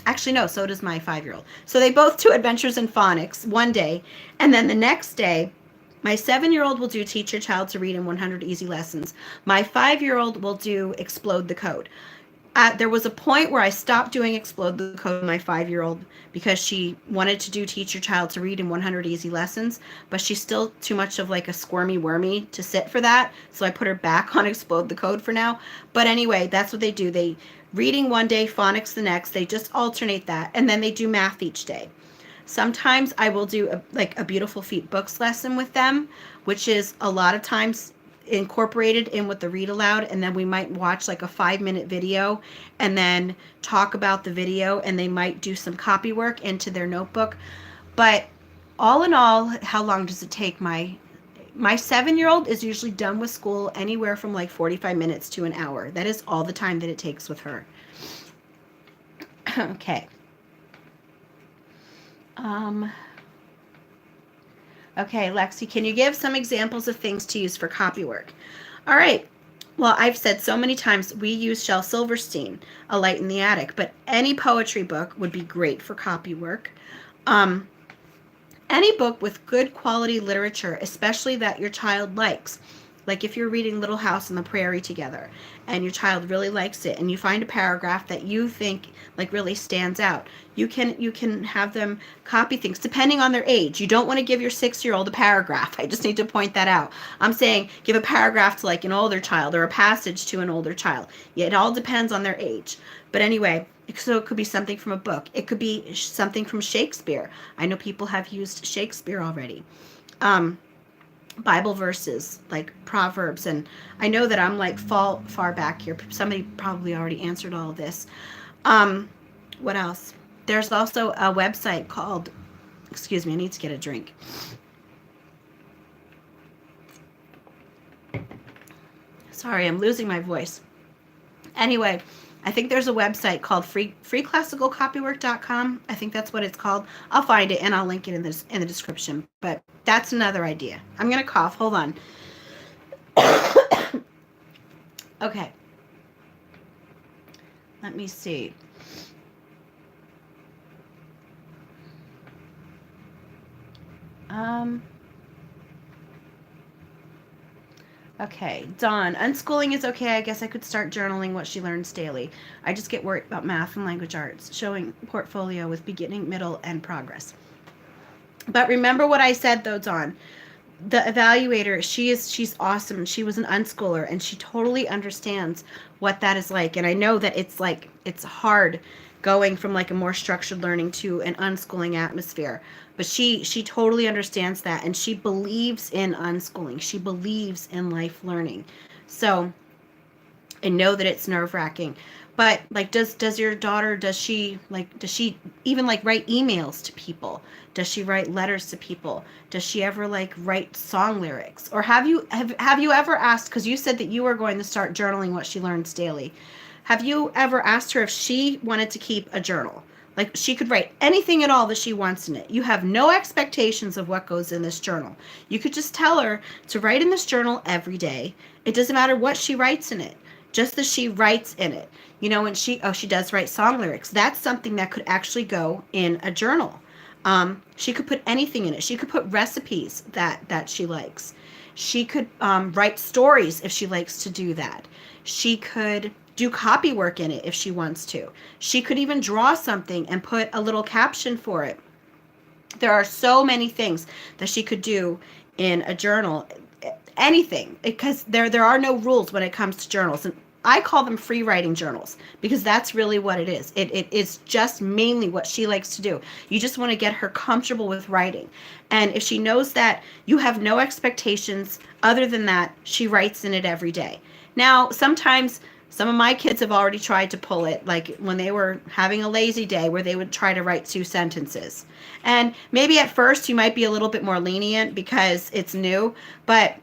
actually no, so does my 5-year-old. So they both do Adventures in Phonics one day, and then the next day, my 7-year-old will do Teach Your Child to Read in 100 Easy Lessons. My 5-year-old will do Explode the Code. There was a point where I stopped doing Explode the Code with my 5-year-old because she wanted to do Teach Your Child to Read in 100 Easy Lessons, but she's still too much of like a squirmy wormy to sit for that, so I put her back on Explode the Code for now. But anyway, that's what they do. They reading one day, phonics the next. They just alternate that, and then they do math each day. Sometimes I will do a Beautiful Feet Books lesson with them, which is a lot of times incorporated in with the read aloud, and then we might watch like a 5-minute video and then talk about the video, and they might do some copy work into their notebook. But all in all, how long does it take? My 7-year-old is usually done with school anywhere from like 45 minutes to an hour. That is all the time that it takes with her. Okay. Okay, Lexi, can you give some examples of things to use for copy work? All right. Well, I've said so many times we use Shel Silverstein, A Light in the Attic, but any poetry book would be great for copy work. Any book with good quality literature, especially that your child likes. Like if you're reading Little House on the Prairie together and your child really likes it, and you find a paragraph that you think like really stands out, you can have them copy things depending on their age. You don't want to give your 6-year-old a paragraph. I just need to point that out. I'm saying give a paragraph to like an older child or a passage to an older child. Yeah, it all depends on their age. But anyway, so it could be something from a book. It could be something from Shakespeare. I know people have used Shakespeare already. Bible verses like Proverbs, and I know that I'm like far back here. Somebody probably already answered all of this. What else? There's also a website called, excuse me, I need to get a drink. Sorry, I'm losing my voice. Anyway, I think there's a website called freeclassicalcopywork.com. I think that's what it's called. I'll find it and I'll link it in the description. But that's another idea. I'm gonna cough. Hold on. Okay. Let me see. Okay, Dawn, unschooling is okay. I guess I could start journaling what she learns daily. I just get worried about math and language arts, showing portfolio with beginning, middle, and progress. But remember what I said though, Dawn. The evaluator, she's awesome. She was an unschooler and she totally understands what that is like. And I know that it's hard going from like a more structured learning to an unschooling atmosphere. But she totally understands that, and she believes in unschooling. She believes in life learning. So I know that it's nerve-wracking. But like does your daughter, does she even like write emails to people? Does she write letters to people? Does she ever like write song lyrics? Or have you ever asked, because you said that you were going to start journaling what she learns daily. Have you ever asked her if she wanted to keep a journal? Like she could write anything at all that she wants in it. You have no expectations of what goes in this journal. You could just tell her to write in this journal every day. It doesn't matter what she writes in it, just that she writes in it. You know, and she does write song lyrics. That's something that could actually go in a journal. She could put anything in it. She could put recipes that she likes. She could write stories if she likes to do that. She could do copy work in it if she wants to. She could even draw something and put a little caption for it. There are so many things that she could do in a journal. Anything, because there are no rules when it comes to journals. And I call them free writing journals because that's really what it is. It is just mainly what she likes to do. You just want to get her comfortable with writing. And if she knows that you have no expectations other than that, she writes in it every day. Now, sometimes some of my kids have already tried to pull it, like when they were having a lazy day where they would try to write 2 sentences. And maybe at first you might be a little bit more lenient because it's new, but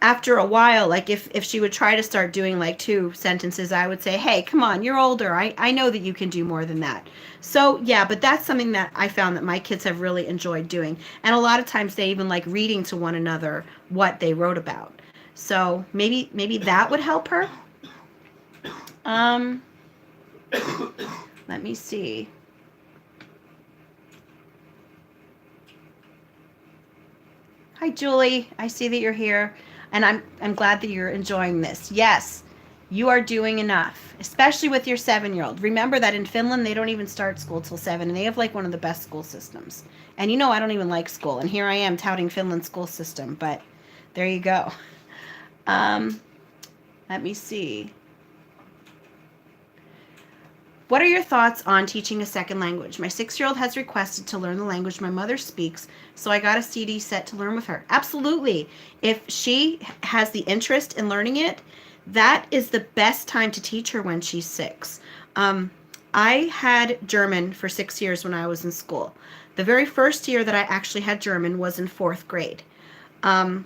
after a while, like if she would try to start doing like 2 sentences, I would say, hey, come on, you're older. I know that you can do more than that. So yeah, but that's something that I found that my kids have really enjoyed doing. And a lot of times they even like reading to one another what they wrote about. So maybe that would help her. Let me see. Hi, Julie. I see that you're here, and I'm glad that you're enjoying this. Yes, you are doing enough, especially with your 7-year-old. Remember that in Finland they don't even start school till 7, and they have like one of the best school systems. And you know I don't even like school, and here I am touting Finland's school system, but there you go. Let me see. What are your thoughts on teaching a second language? My 6-year-old has requested to learn the language my mother speaks, so I got a CD set to learn with her. Absolutely. If she has the interest in learning it, that is the best time to teach her when she's 6. I had German for 6 years when I was in school. The very first year that I actually had German was in 4th grade. And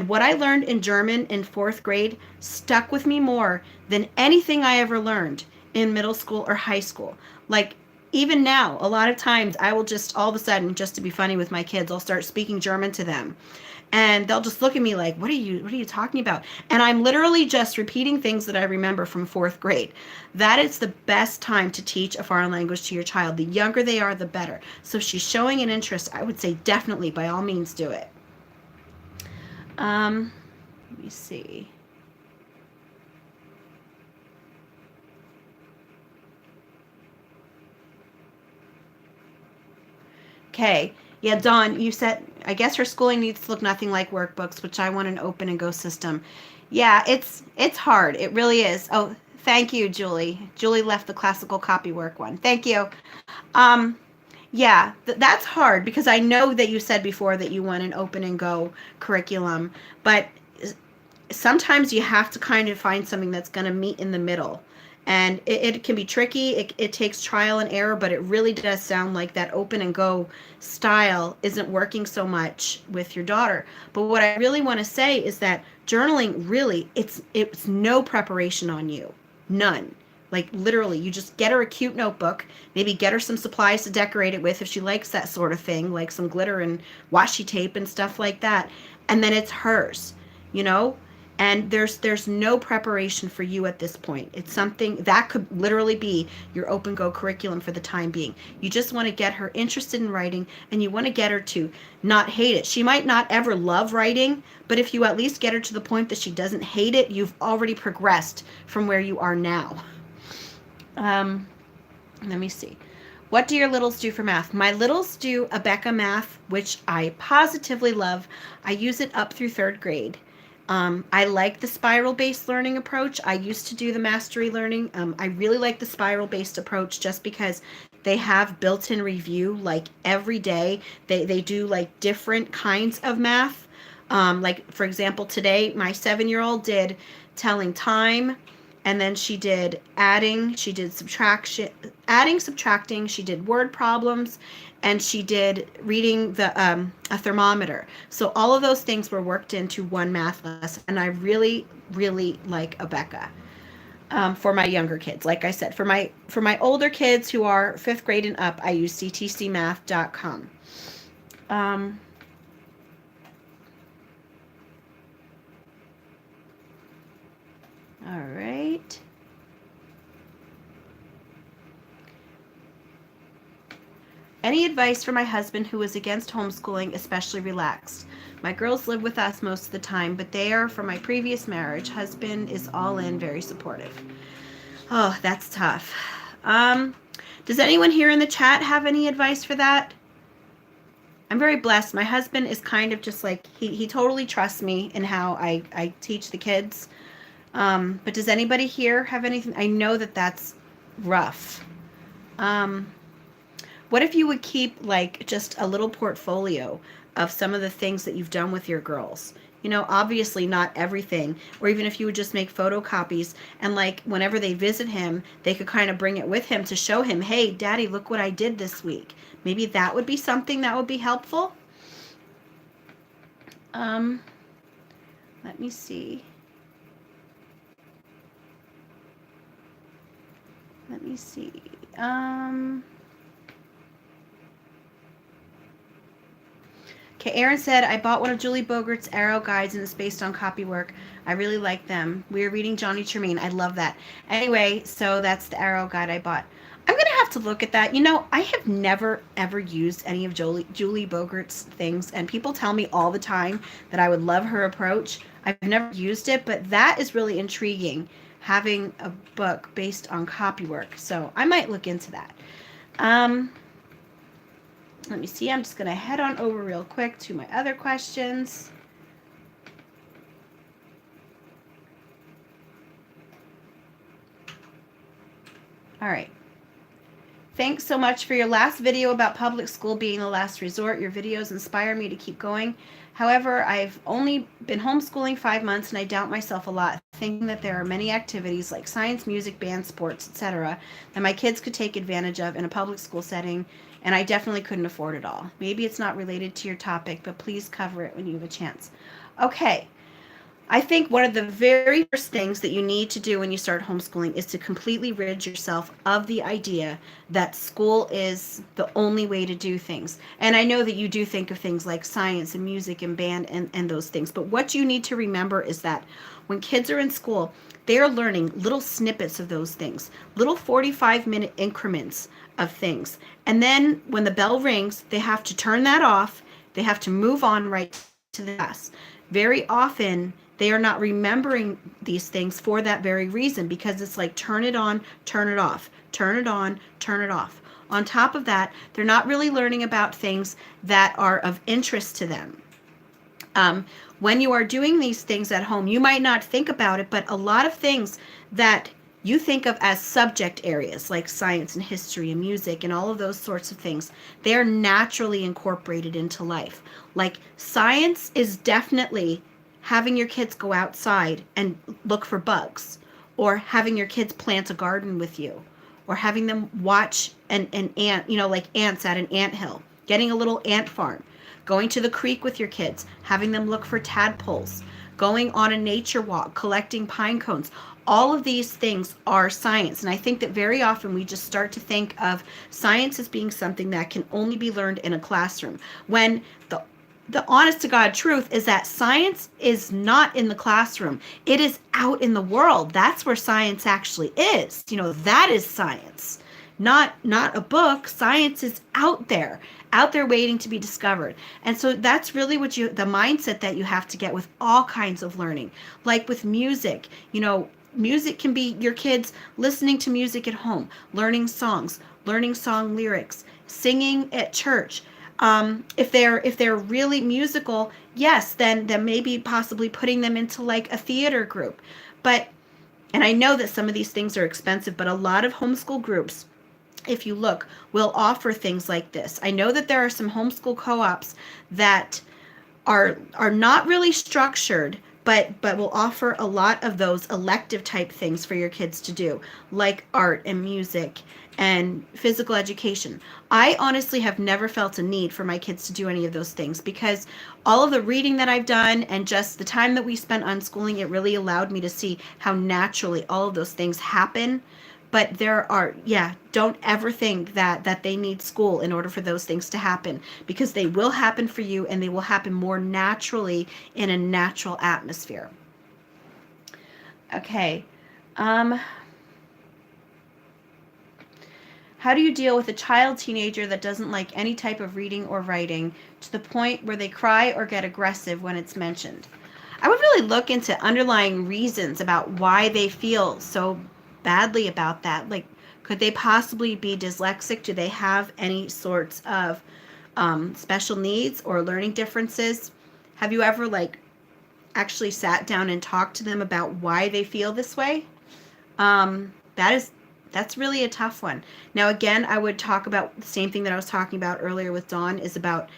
what I learned in German in 4th grade stuck with me more than anything I ever learned in middle school or high school. Like, even now, a lot of times I will just all of a sudden, just to be funny with my kids, I'll start speaking German to them. And they'll just look at me like, what are you talking about? And I'm literally just repeating things that I remember from 4th grade. That is the best time to teach a foreign language to your child. The younger they are, the better. So if she's showing an interest, I would say definitely, by all means, do it. Let me see. Okay. Yeah, Dawn, you said, I guess her schooling needs to look nothing like workbooks, which I want an open and go system. Yeah, it's hard. It really is. Oh, thank you, Julie. Julie left the classical copywork one. Thank you. Yeah, that's hard because I know that you said before that you want an open and go curriculum, but sometimes you have to kind of find something that's going to meet in the middle. And it can be tricky. It takes trial and error, but it really does sound like that open and go style isn't working so much with your daughter. But what I really want to say is that journaling really, it's no preparation on you. None. Like literally, you just get her a cute notebook, maybe get her some supplies to decorate it with if she likes that sort of thing, like some glitter and washi tape and stuff like that. And then it's hers, you know? And there's no preparation for you at this point. It's something that could literally be your open go curriculum for the time being. You just want to get her interested in writing, and you want to get her to not hate it. She might not ever love writing, but if you at least get her to the point that she doesn't hate it, you've already progressed from where you are now. Let me see. What do your littles do for math? My littles do Abeka math, which I positively love. I use it up through 3rd grade. I like the spiral-based learning approach. I used to do the mastery learning. I really like the spiral-based approach just because they have built-in review like every day. They do like different kinds of math. Like for example, today my 7-year-old did telling time, and then she did adding, she did subtraction, adding, subtracting, she did word problems, and she did reading the a thermometer. So all of those things were worked into one math lesson, and I really, really like Abeka for my younger kids. Like I said, for my older kids who are 5th grade and up, I use ctcmath.com. All right. Any advice for my husband who is against homeschooling, especially relaxed? My girls live with us most of the time, but they are from my previous marriage. Husband is all in, very supportive. Oh, that's tough. Does anyone here in the chat have any advice for that? I'm very blessed. My husband is kind of just like, he totally trusts me in how I teach the kids. But does anybody here have anything? I know that that's rough. What if you would keep like just a little portfolio of some of the things that you've done with your girls? You know, obviously not everything, or even if you would just make photocopies and like whenever they visit him, they could kind of bring it with him to show him, hey, Daddy, look what I did this week. Maybe that would be something that would be helpful. Let me see. Let me see. Okay, Aaron said, I bought one of Julie Bogaerts' Arrow guides and it's based on copywork. I really like them. We are reading Johnny Tremaine. I love that. Anyway, so that's the Arrow guide I bought. I'm going to have to look at that. You know, I have never, ever used any of Julie Bogaerts' things, and people tell me all the time that I would love her approach. I've never used it, but that is really intriguing, having a book based on copywork. So I might look into that. Let me see. I'm just going to head on over real quick to my other questions. All right. Thanks so much for your last video about public school being the last resort. Your videos inspire me to keep going. However, I've only been homeschooling 5 months and I doubt myself a lot, thinking that there are many activities like science, music, band, sports, etc. that my kids could take advantage of in a public school setting, and I definitely couldn't afford it all. Maybe it's not related to your topic, but please cover it when you have a chance. Okay. I think one of the very first things that you need to do when you start homeschooling is to completely rid yourself of the idea that school is the only way to do things. And I know that you do think of things like science and music and band and those things, but what you need to remember is that when kids are in school, they are learning little snippets of those things, little 45-minute increments of things. And then when the bell rings, they have to turn that off. They have to move on right to the class. Very often, they are not remembering these things for that very reason, because it's like turn it on, turn it off, turn it on, turn it off. On top of that, they're not really learning about things that are of interest to them. When you are doing these things at home, you might not think about it, but a lot of things that you think of as subject areas like science and history and music and all of those sorts of things, they are naturally incorporated into life. Like science is definitely having your kids go outside and look for bugs, or having your kids plant a garden with you, or having them watch an ant, you know, like ants at an anthill, getting a little ant farm, going to the creek with your kids, having them look for tadpoles, going on a nature walk, collecting pine cones. All of these things are science. And I think that very often we just start to think of science as being something that can only be learned in a classroom, when the honest to God truth is that science is not in the classroom. It is out in the world. That's where science actually is. You know, that is science, not a book. Science is out there waiting to be discovered. And so that's really what the mindset that you have to get with all kinds of learning. Like with music, you know, music can be your kids listening to music at home, learning songs, learning song lyrics, singing at church. If they're really musical, yes, then maybe possibly putting them into like a theater group. But, and I know that some of these things are expensive, but a lot of homeschool groups, if you look, will offer things like this. I know that there are some homeschool co-ops that are not really structured, but will offer a lot of those elective type things for your kids to do, like art and music and physical education. I honestly have never felt a need for my kids to do any of those things, because all of the reading that I've done and just the time that we spent unschooling, it really allowed me to see how naturally all of those things happen. But there are, don't ever think that they need school in order for those things to happen, because they will happen for you, and they will happen more naturally in a natural atmosphere. Okay. How do you deal with a child, teenager that doesn't like any type of reading or writing to the point where they cry or get aggressive when it's mentioned? I would really look into underlying reasons about why they feel so badly about that. Like, could they possibly be dyslexic? Do they have any sorts of special needs or learning differences? Have you ever actually sat down and talked to them about why they feel this way? That's really a tough one. Now, again, I would talk about the same thing that I was talking about earlier with Dawn, is about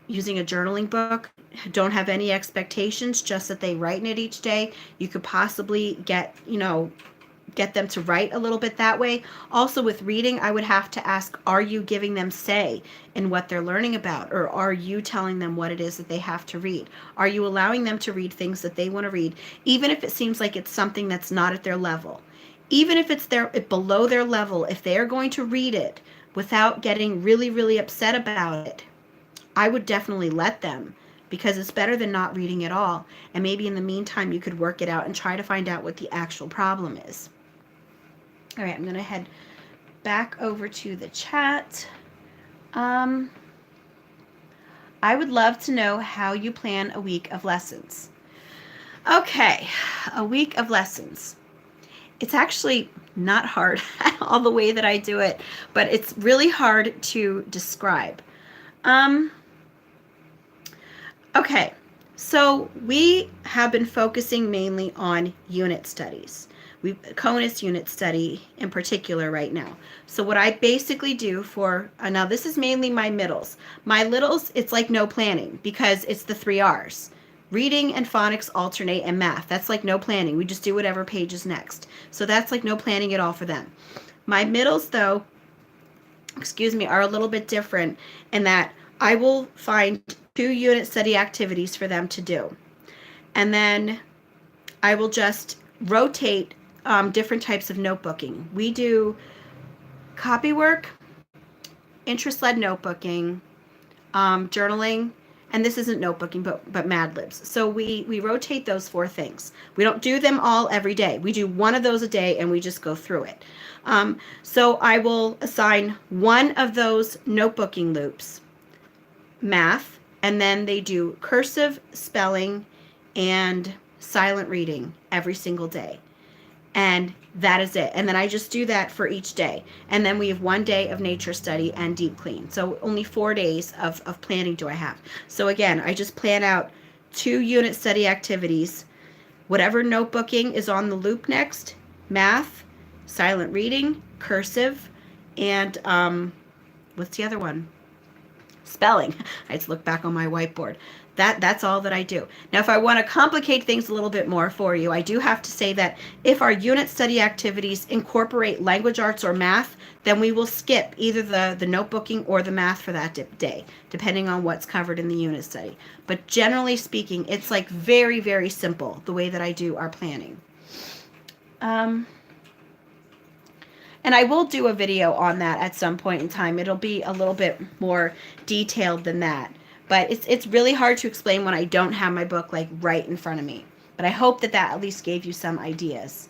using a journaling book. Don't have any expectations, just that they write in it each day. You could possibly get them to write a little bit that way. Also with reading, I would have to ask, are you giving them say in what they're learning about? Or are you telling them what it is that they have to read? Are you allowing them to read things that they want to read, even if it seems like it's something that's not at their level? Even if it's below their level, if they are going to read it without getting really, really upset about it, I would definitely let them, because it's better than not reading at all. And maybe in the meantime, you could work it out and try to find out what the actual problem is. All right, I'm going to head back over to the chat. I would love to know how you plan a week of lessons. Okay, a week of lessons. It's actually not hard at all the way that I do it, but it's really hard to describe. Okay, so we have been focusing mainly on unit studies. CONUS unit study in particular right now. So what I basically do for, now this is mainly my middles. My littles, it's like no planning, because it's the 3 R's. Reading and phonics alternate, and math. That's like no planning. We just do whatever page is next. So that's like no planning at all for them. My middles, though, are a little bit different in that I will find 2 unit study activities for them to do. And then I will just rotate different types of notebooking. We do copywork, interest-led notebooking, journaling, and this isn't notebooking, but Mad Libs. So we rotate those 4 things. We don't do them all every day. We do one of those a day, and we just go through it. So I will assign one of those notebooking loops, math, and then they do cursive, spelling, and silent reading every single day. And that is it. And then I just do that for each day. And then we have 1 day of nature study and deep clean. So only 4 days of planning do I have. So again, I just plan out 2 unit study activities. Whatever notebooking is on the loop next, math, silent reading, cursive, and what's the other one? Spelling. I just look back on my whiteboard. That's all that I do. Now, if I want to complicate things a little bit more for you, I do have to say that if our unit study activities incorporate language arts or math, then we will skip either the notebooking or the math for that day, depending on what's covered in the unit study. But generally speaking, it's like very, very simple the way that I do our planning. And I will do a video on that at some point in time. It'll be a little bit more detailed than that. But it's really hard to explain when I don't have my book like right in front of me. But I hope that at least gave you some ideas.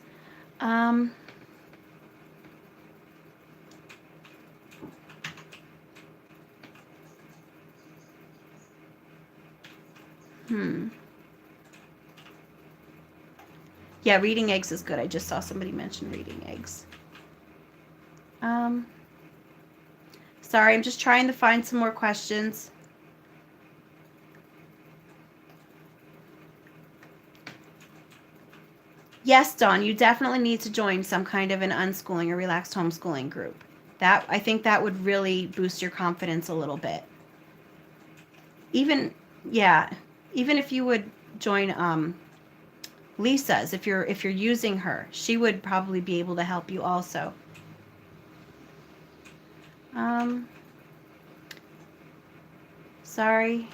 Yeah, reading eggs is good. I just saw somebody mention reading eggs. Sorry, I'm just trying to find some more questions. Yes, Dawn, you definitely need to join some kind of an unschooling or relaxed homeschooling group. I think that would really boost your confidence a little bit. Even if you would join Lisa's, if you're using her, she would probably be able to help you also. Sorry.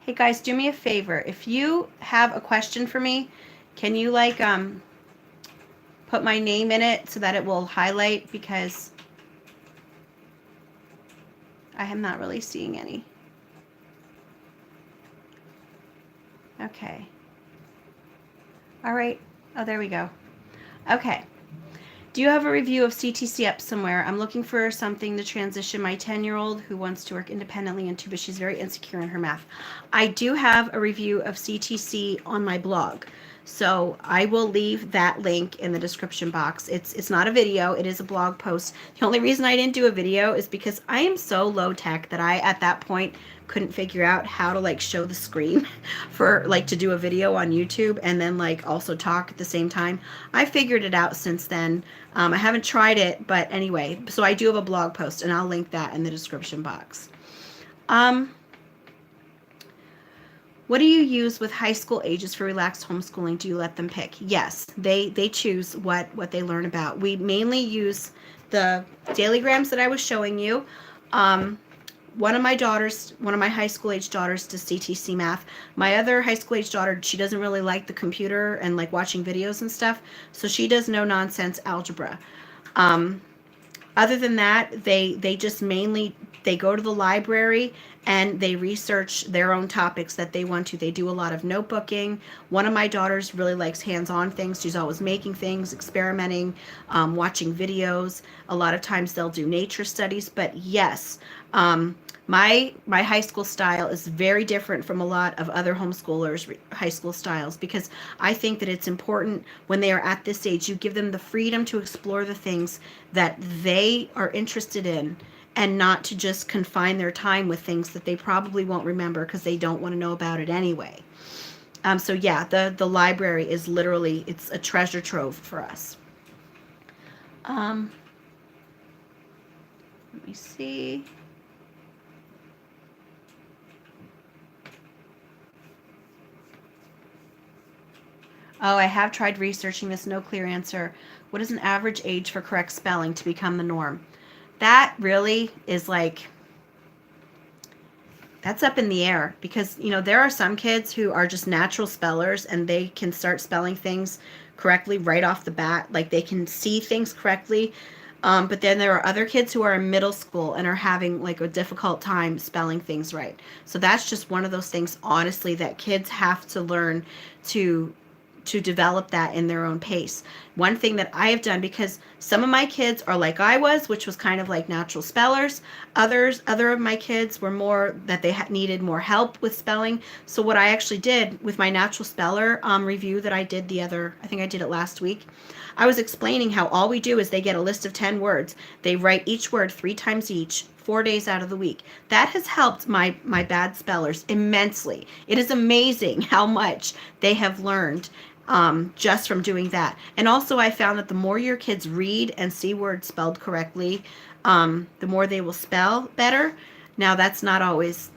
Hey guys, do me a favor. If you have a question for me, can you like put my name in it so that it will highlight, because I am not really seeing any. Okay. All right. Oh, there we go. Okay. Do you have a review of CTC up somewhere? I'm looking for something to transition my 10-year-old who wants to work independently into, but she's very insecure in her math. I do have a review of CTC on my blog. So I will leave that link in the description box. It's not a video, it is a blog post. The only reason I didn't do a video is because I am so low tech that I, at that point, couldn't figure out how to like show the screen for like to do a video on YouTube and then like also talk at the same time. I figured it out since then. I haven't tried it, but anyway, so I do have a blog post and I'll link that in the description box. What do you use with high school ages for relaxed homeschooling? Do you let them pick? Yes, they choose what they learn about. We mainly use the dailygrams that I was showing you. one of my high school age daughters does CTC math. My other high school age daughter, she doesn't really like the computer and like watching videos and stuff, so she does no nonsense algebra. Other than that, they just mainly, they go to the library and they research their own topics that they want to. They do a lot of notebooking. One of my daughters really likes hands-on things. She's always making things, experimenting, watching videos. A lot of times they'll do nature studies. But yes, my high school style is very different from a lot of other homeschoolers' high school styles, because I think that it's important when they are at this age, you give them the freedom to explore the things that they are interested in, and not to just confine their time with things that they probably won't remember because they don't want to know about it anyway. So yeah, the library is literally, it's a treasure trove for us. Let me see. Oh, I have tried researching this. No clear answer. What is an average age for correct spelling to become the norm? That really is like, that's up in the air, because, you know, there are some kids who are just natural spellers and they can start spelling things correctly right off the bat. Like they can see things correctly. But then there are other kids who are in middle school and are having like a difficult time spelling things right. So that's just one of those things, honestly, that kids have to learn to develop that in their own pace. One thing that I have done, because some of my kids are like I was, which was kind of like natural spellers. Other of my kids were more that they needed more help with spelling. So what I actually did with my natural speller review that I did I think I did it last week, I was explaining how all we do is they get a list of 10 words. They write each word 3 times each, 4 days out of the week. That has helped my bad spellers immensely. It is amazing how much they have learned just from doing that. And also I found that the more your kids read and see words spelled correctly, the more they will spell better. Now that's not always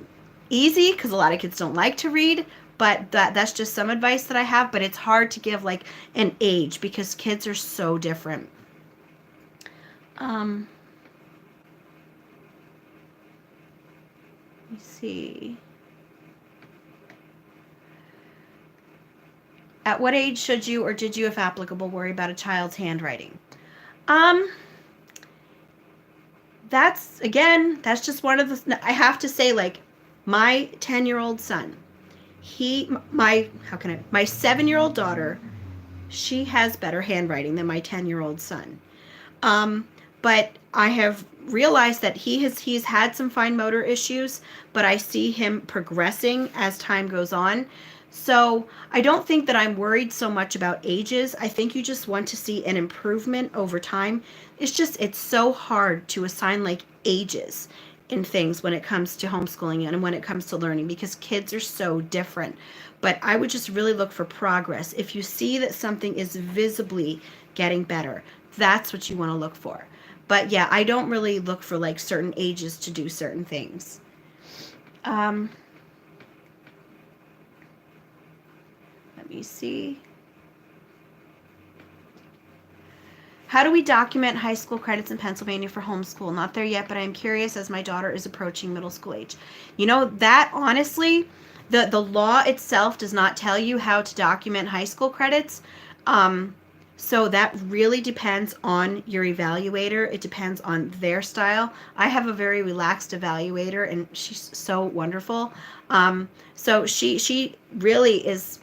easy because a lot of kids don't like to read, but that's just some advice that I have. But it's hard to give like an age because kids are so different. Let me see. At what age should you, or did you, if applicable, worry about a child's handwriting? That's just one of the, I have to say, like, my 10-year-old son, my 7-year-old daughter, she has better handwriting than my 10-year-old son. But I have realized that he's had some fine motor issues, but I see him progressing as time goes on. So I don't think that I'm worried so much about ages. I think you just want to see an improvement over time. It's so hard to assign like ages in things when it comes to homeschooling and when it comes to learning, because kids are so different. But I would just really look for progress. If you see that something is visibly getting better, that's what you want to look for. But yeah, I don't really look for like certain ages to do certain things. Let me see. How do we document high school credits in Pennsylvania for homeschool? Not there yet, but I'm curious as my daughter is approaching middle school age. You know, that honestly, the law itself does not tell you how to document high school credits. So that really depends on your evaluator. It depends on their style. I have a very relaxed evaluator, and she's so wonderful. So she really is.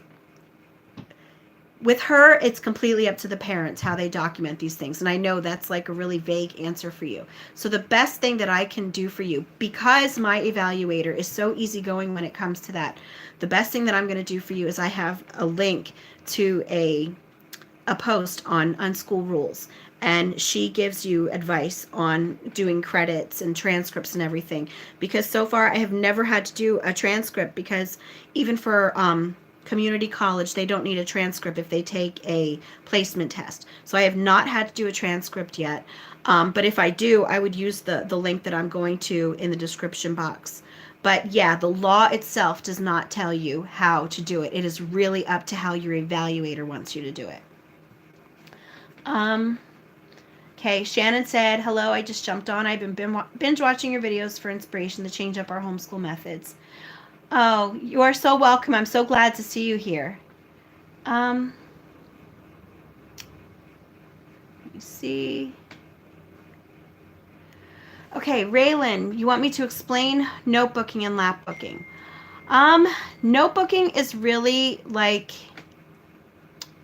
With her, it's completely up to the parents how they document these things. And I know that's like a really vague answer for you. So the best thing that I can do for you, because my evaluator is so easygoing when it comes to that, the best thing that I'm going to do for you is I have a link to a post on school rules. And she gives you advice on doing credits and transcripts and everything. Because so far I have never had to do a transcript, because even for community college, they don't need a transcript if they take a placement test. So I have not had to do a transcript yet. But if I do, I would use the link that I'm going to in the description box. But yeah, the law itself does not tell you how to do it. It is really up to how your evaluator wants you to do it. Can Okay, Shannon said, hello, I just jumped on. I've been binge watching your videos for inspiration to change up our homeschool methods. Oh, you are so welcome. I'm so glad to see you here. Let me see. Okay, Raylan, you want me to explain notebooking and lapbooking? Notebooking is really like,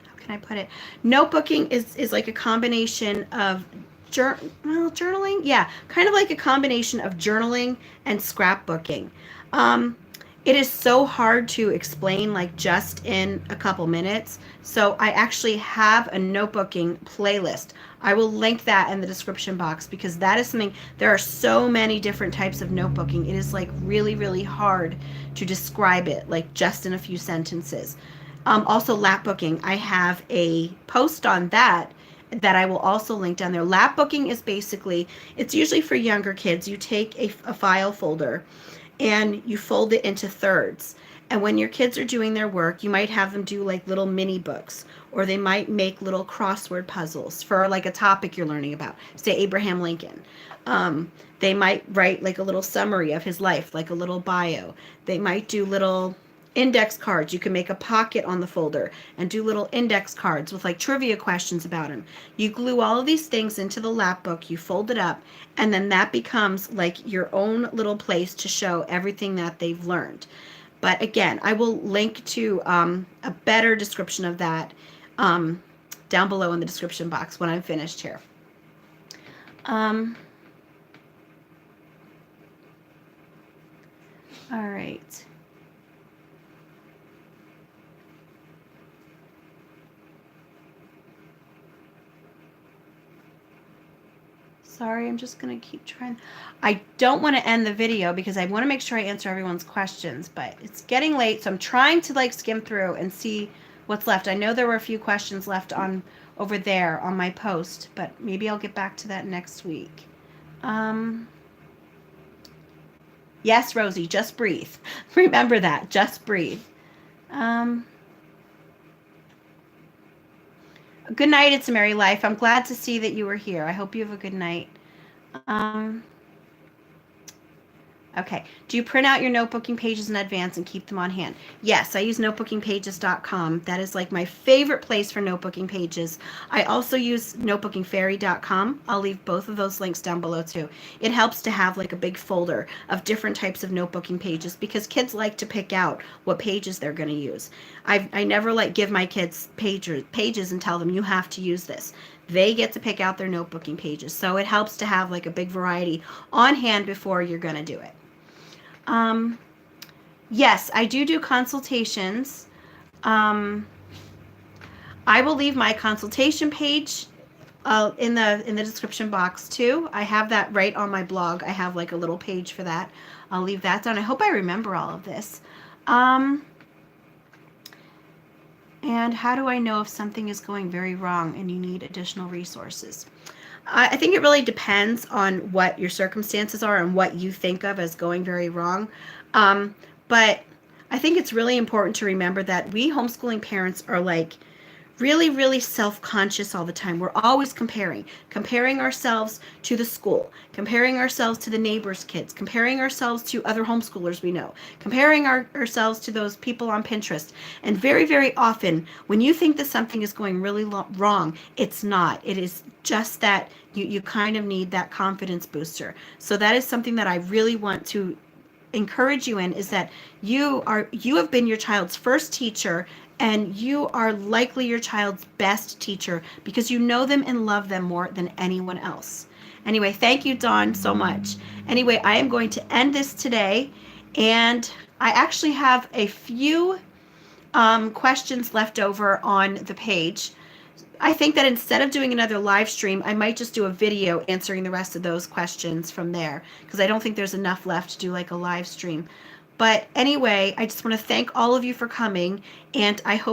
how can I put it? Notebooking is like a combination of journaling. Yeah, kind of like a combination of journaling and scrapbooking. It is so hard to explain like just in a couple minutes. So I actually have a notebooking playlist. I will link that in the description box because that is something, there are so many different types of notebooking. It is like really, really hard to describe it like just in a few sentences. Also lapbooking, I have a post on that I will also link down there. Lapbooking is basically, it's usually for younger kids. You take a file folder and you fold it into thirds. And when your kids are doing their work, you might have them do like little mini books, or they might make little crossword puzzles for like a topic you're learning about, say Abraham Lincoln. They might write like a little summary of his life, like a little bio. They might do little index cards. You can make a pocket on the folder and do little index cards with like trivia questions about him. You glue all of these things into the lap book, you fold it up, and then that becomes like your own little place to show everything that they've learned. But again, I will link to a better description of that down below in the description box when I'm finished here. All right. Sorry, I'm just going to keep trying. I don't want to end the video because I want to make sure I answer everyone's questions, but it's getting late, so I'm trying to like skim through and see what's left. I know there were a few questions left on over there on my post, but maybe I'll get back to that next week. Yes, Rosie, just breathe. Remember that, just breathe. Good night, it's a merry life. I'm glad to see that you were here. I hope you have a good night. Okay. Do you print out your notebooking pages in advance and keep them on hand? Yes, I use notebookingpages.com. That is like my favorite place for notebooking pages. I also use notebookingfairy.com. I'll leave both of those links down below too. It helps to have like a big folder of different types of notebooking pages because kids like to pick out what pages they're going to use. I never like give my kids pages and tell them you have to use this. They get to pick out their notebooking pages. So it helps to have like a big variety on hand before you're going to do it. Yes, I do consultations. I will leave my consultation page in the description box too. I have that right on my blog. I have like a little page for that. I'll leave that down. I hope I remember all of this. And how do I know if something is going very wrong and you need additional resources? I think it really depends on what your circumstances are and what you think of as going very wrong. But I think it's really important to remember that we homeschooling parents are like really, really self-conscious all the time. We're always comparing ourselves to the school, comparing ourselves to the neighbors' kids, comparing ourselves to other homeschoolers we know, comparing ourselves to those people on Pinterest. And very, very often, when you think that something is going really wrong, it's not. It is just that you kind of need that confidence booster. So that is something that I really want to encourage you in, is that you have been your child's first teacher, and you are likely your child's best teacher because you know them and love them more than anyone else. Anyway, thank you, Dawn, so much. Anyway, I am going to end this today, and I actually have a few questions left over on the page. I think that instead of doing another live stream, I might just do a video answering the rest of those questions from there, because I don't think there's enough left to do like a live stream. But anyway, I just want to thank all of you for coming, and I hope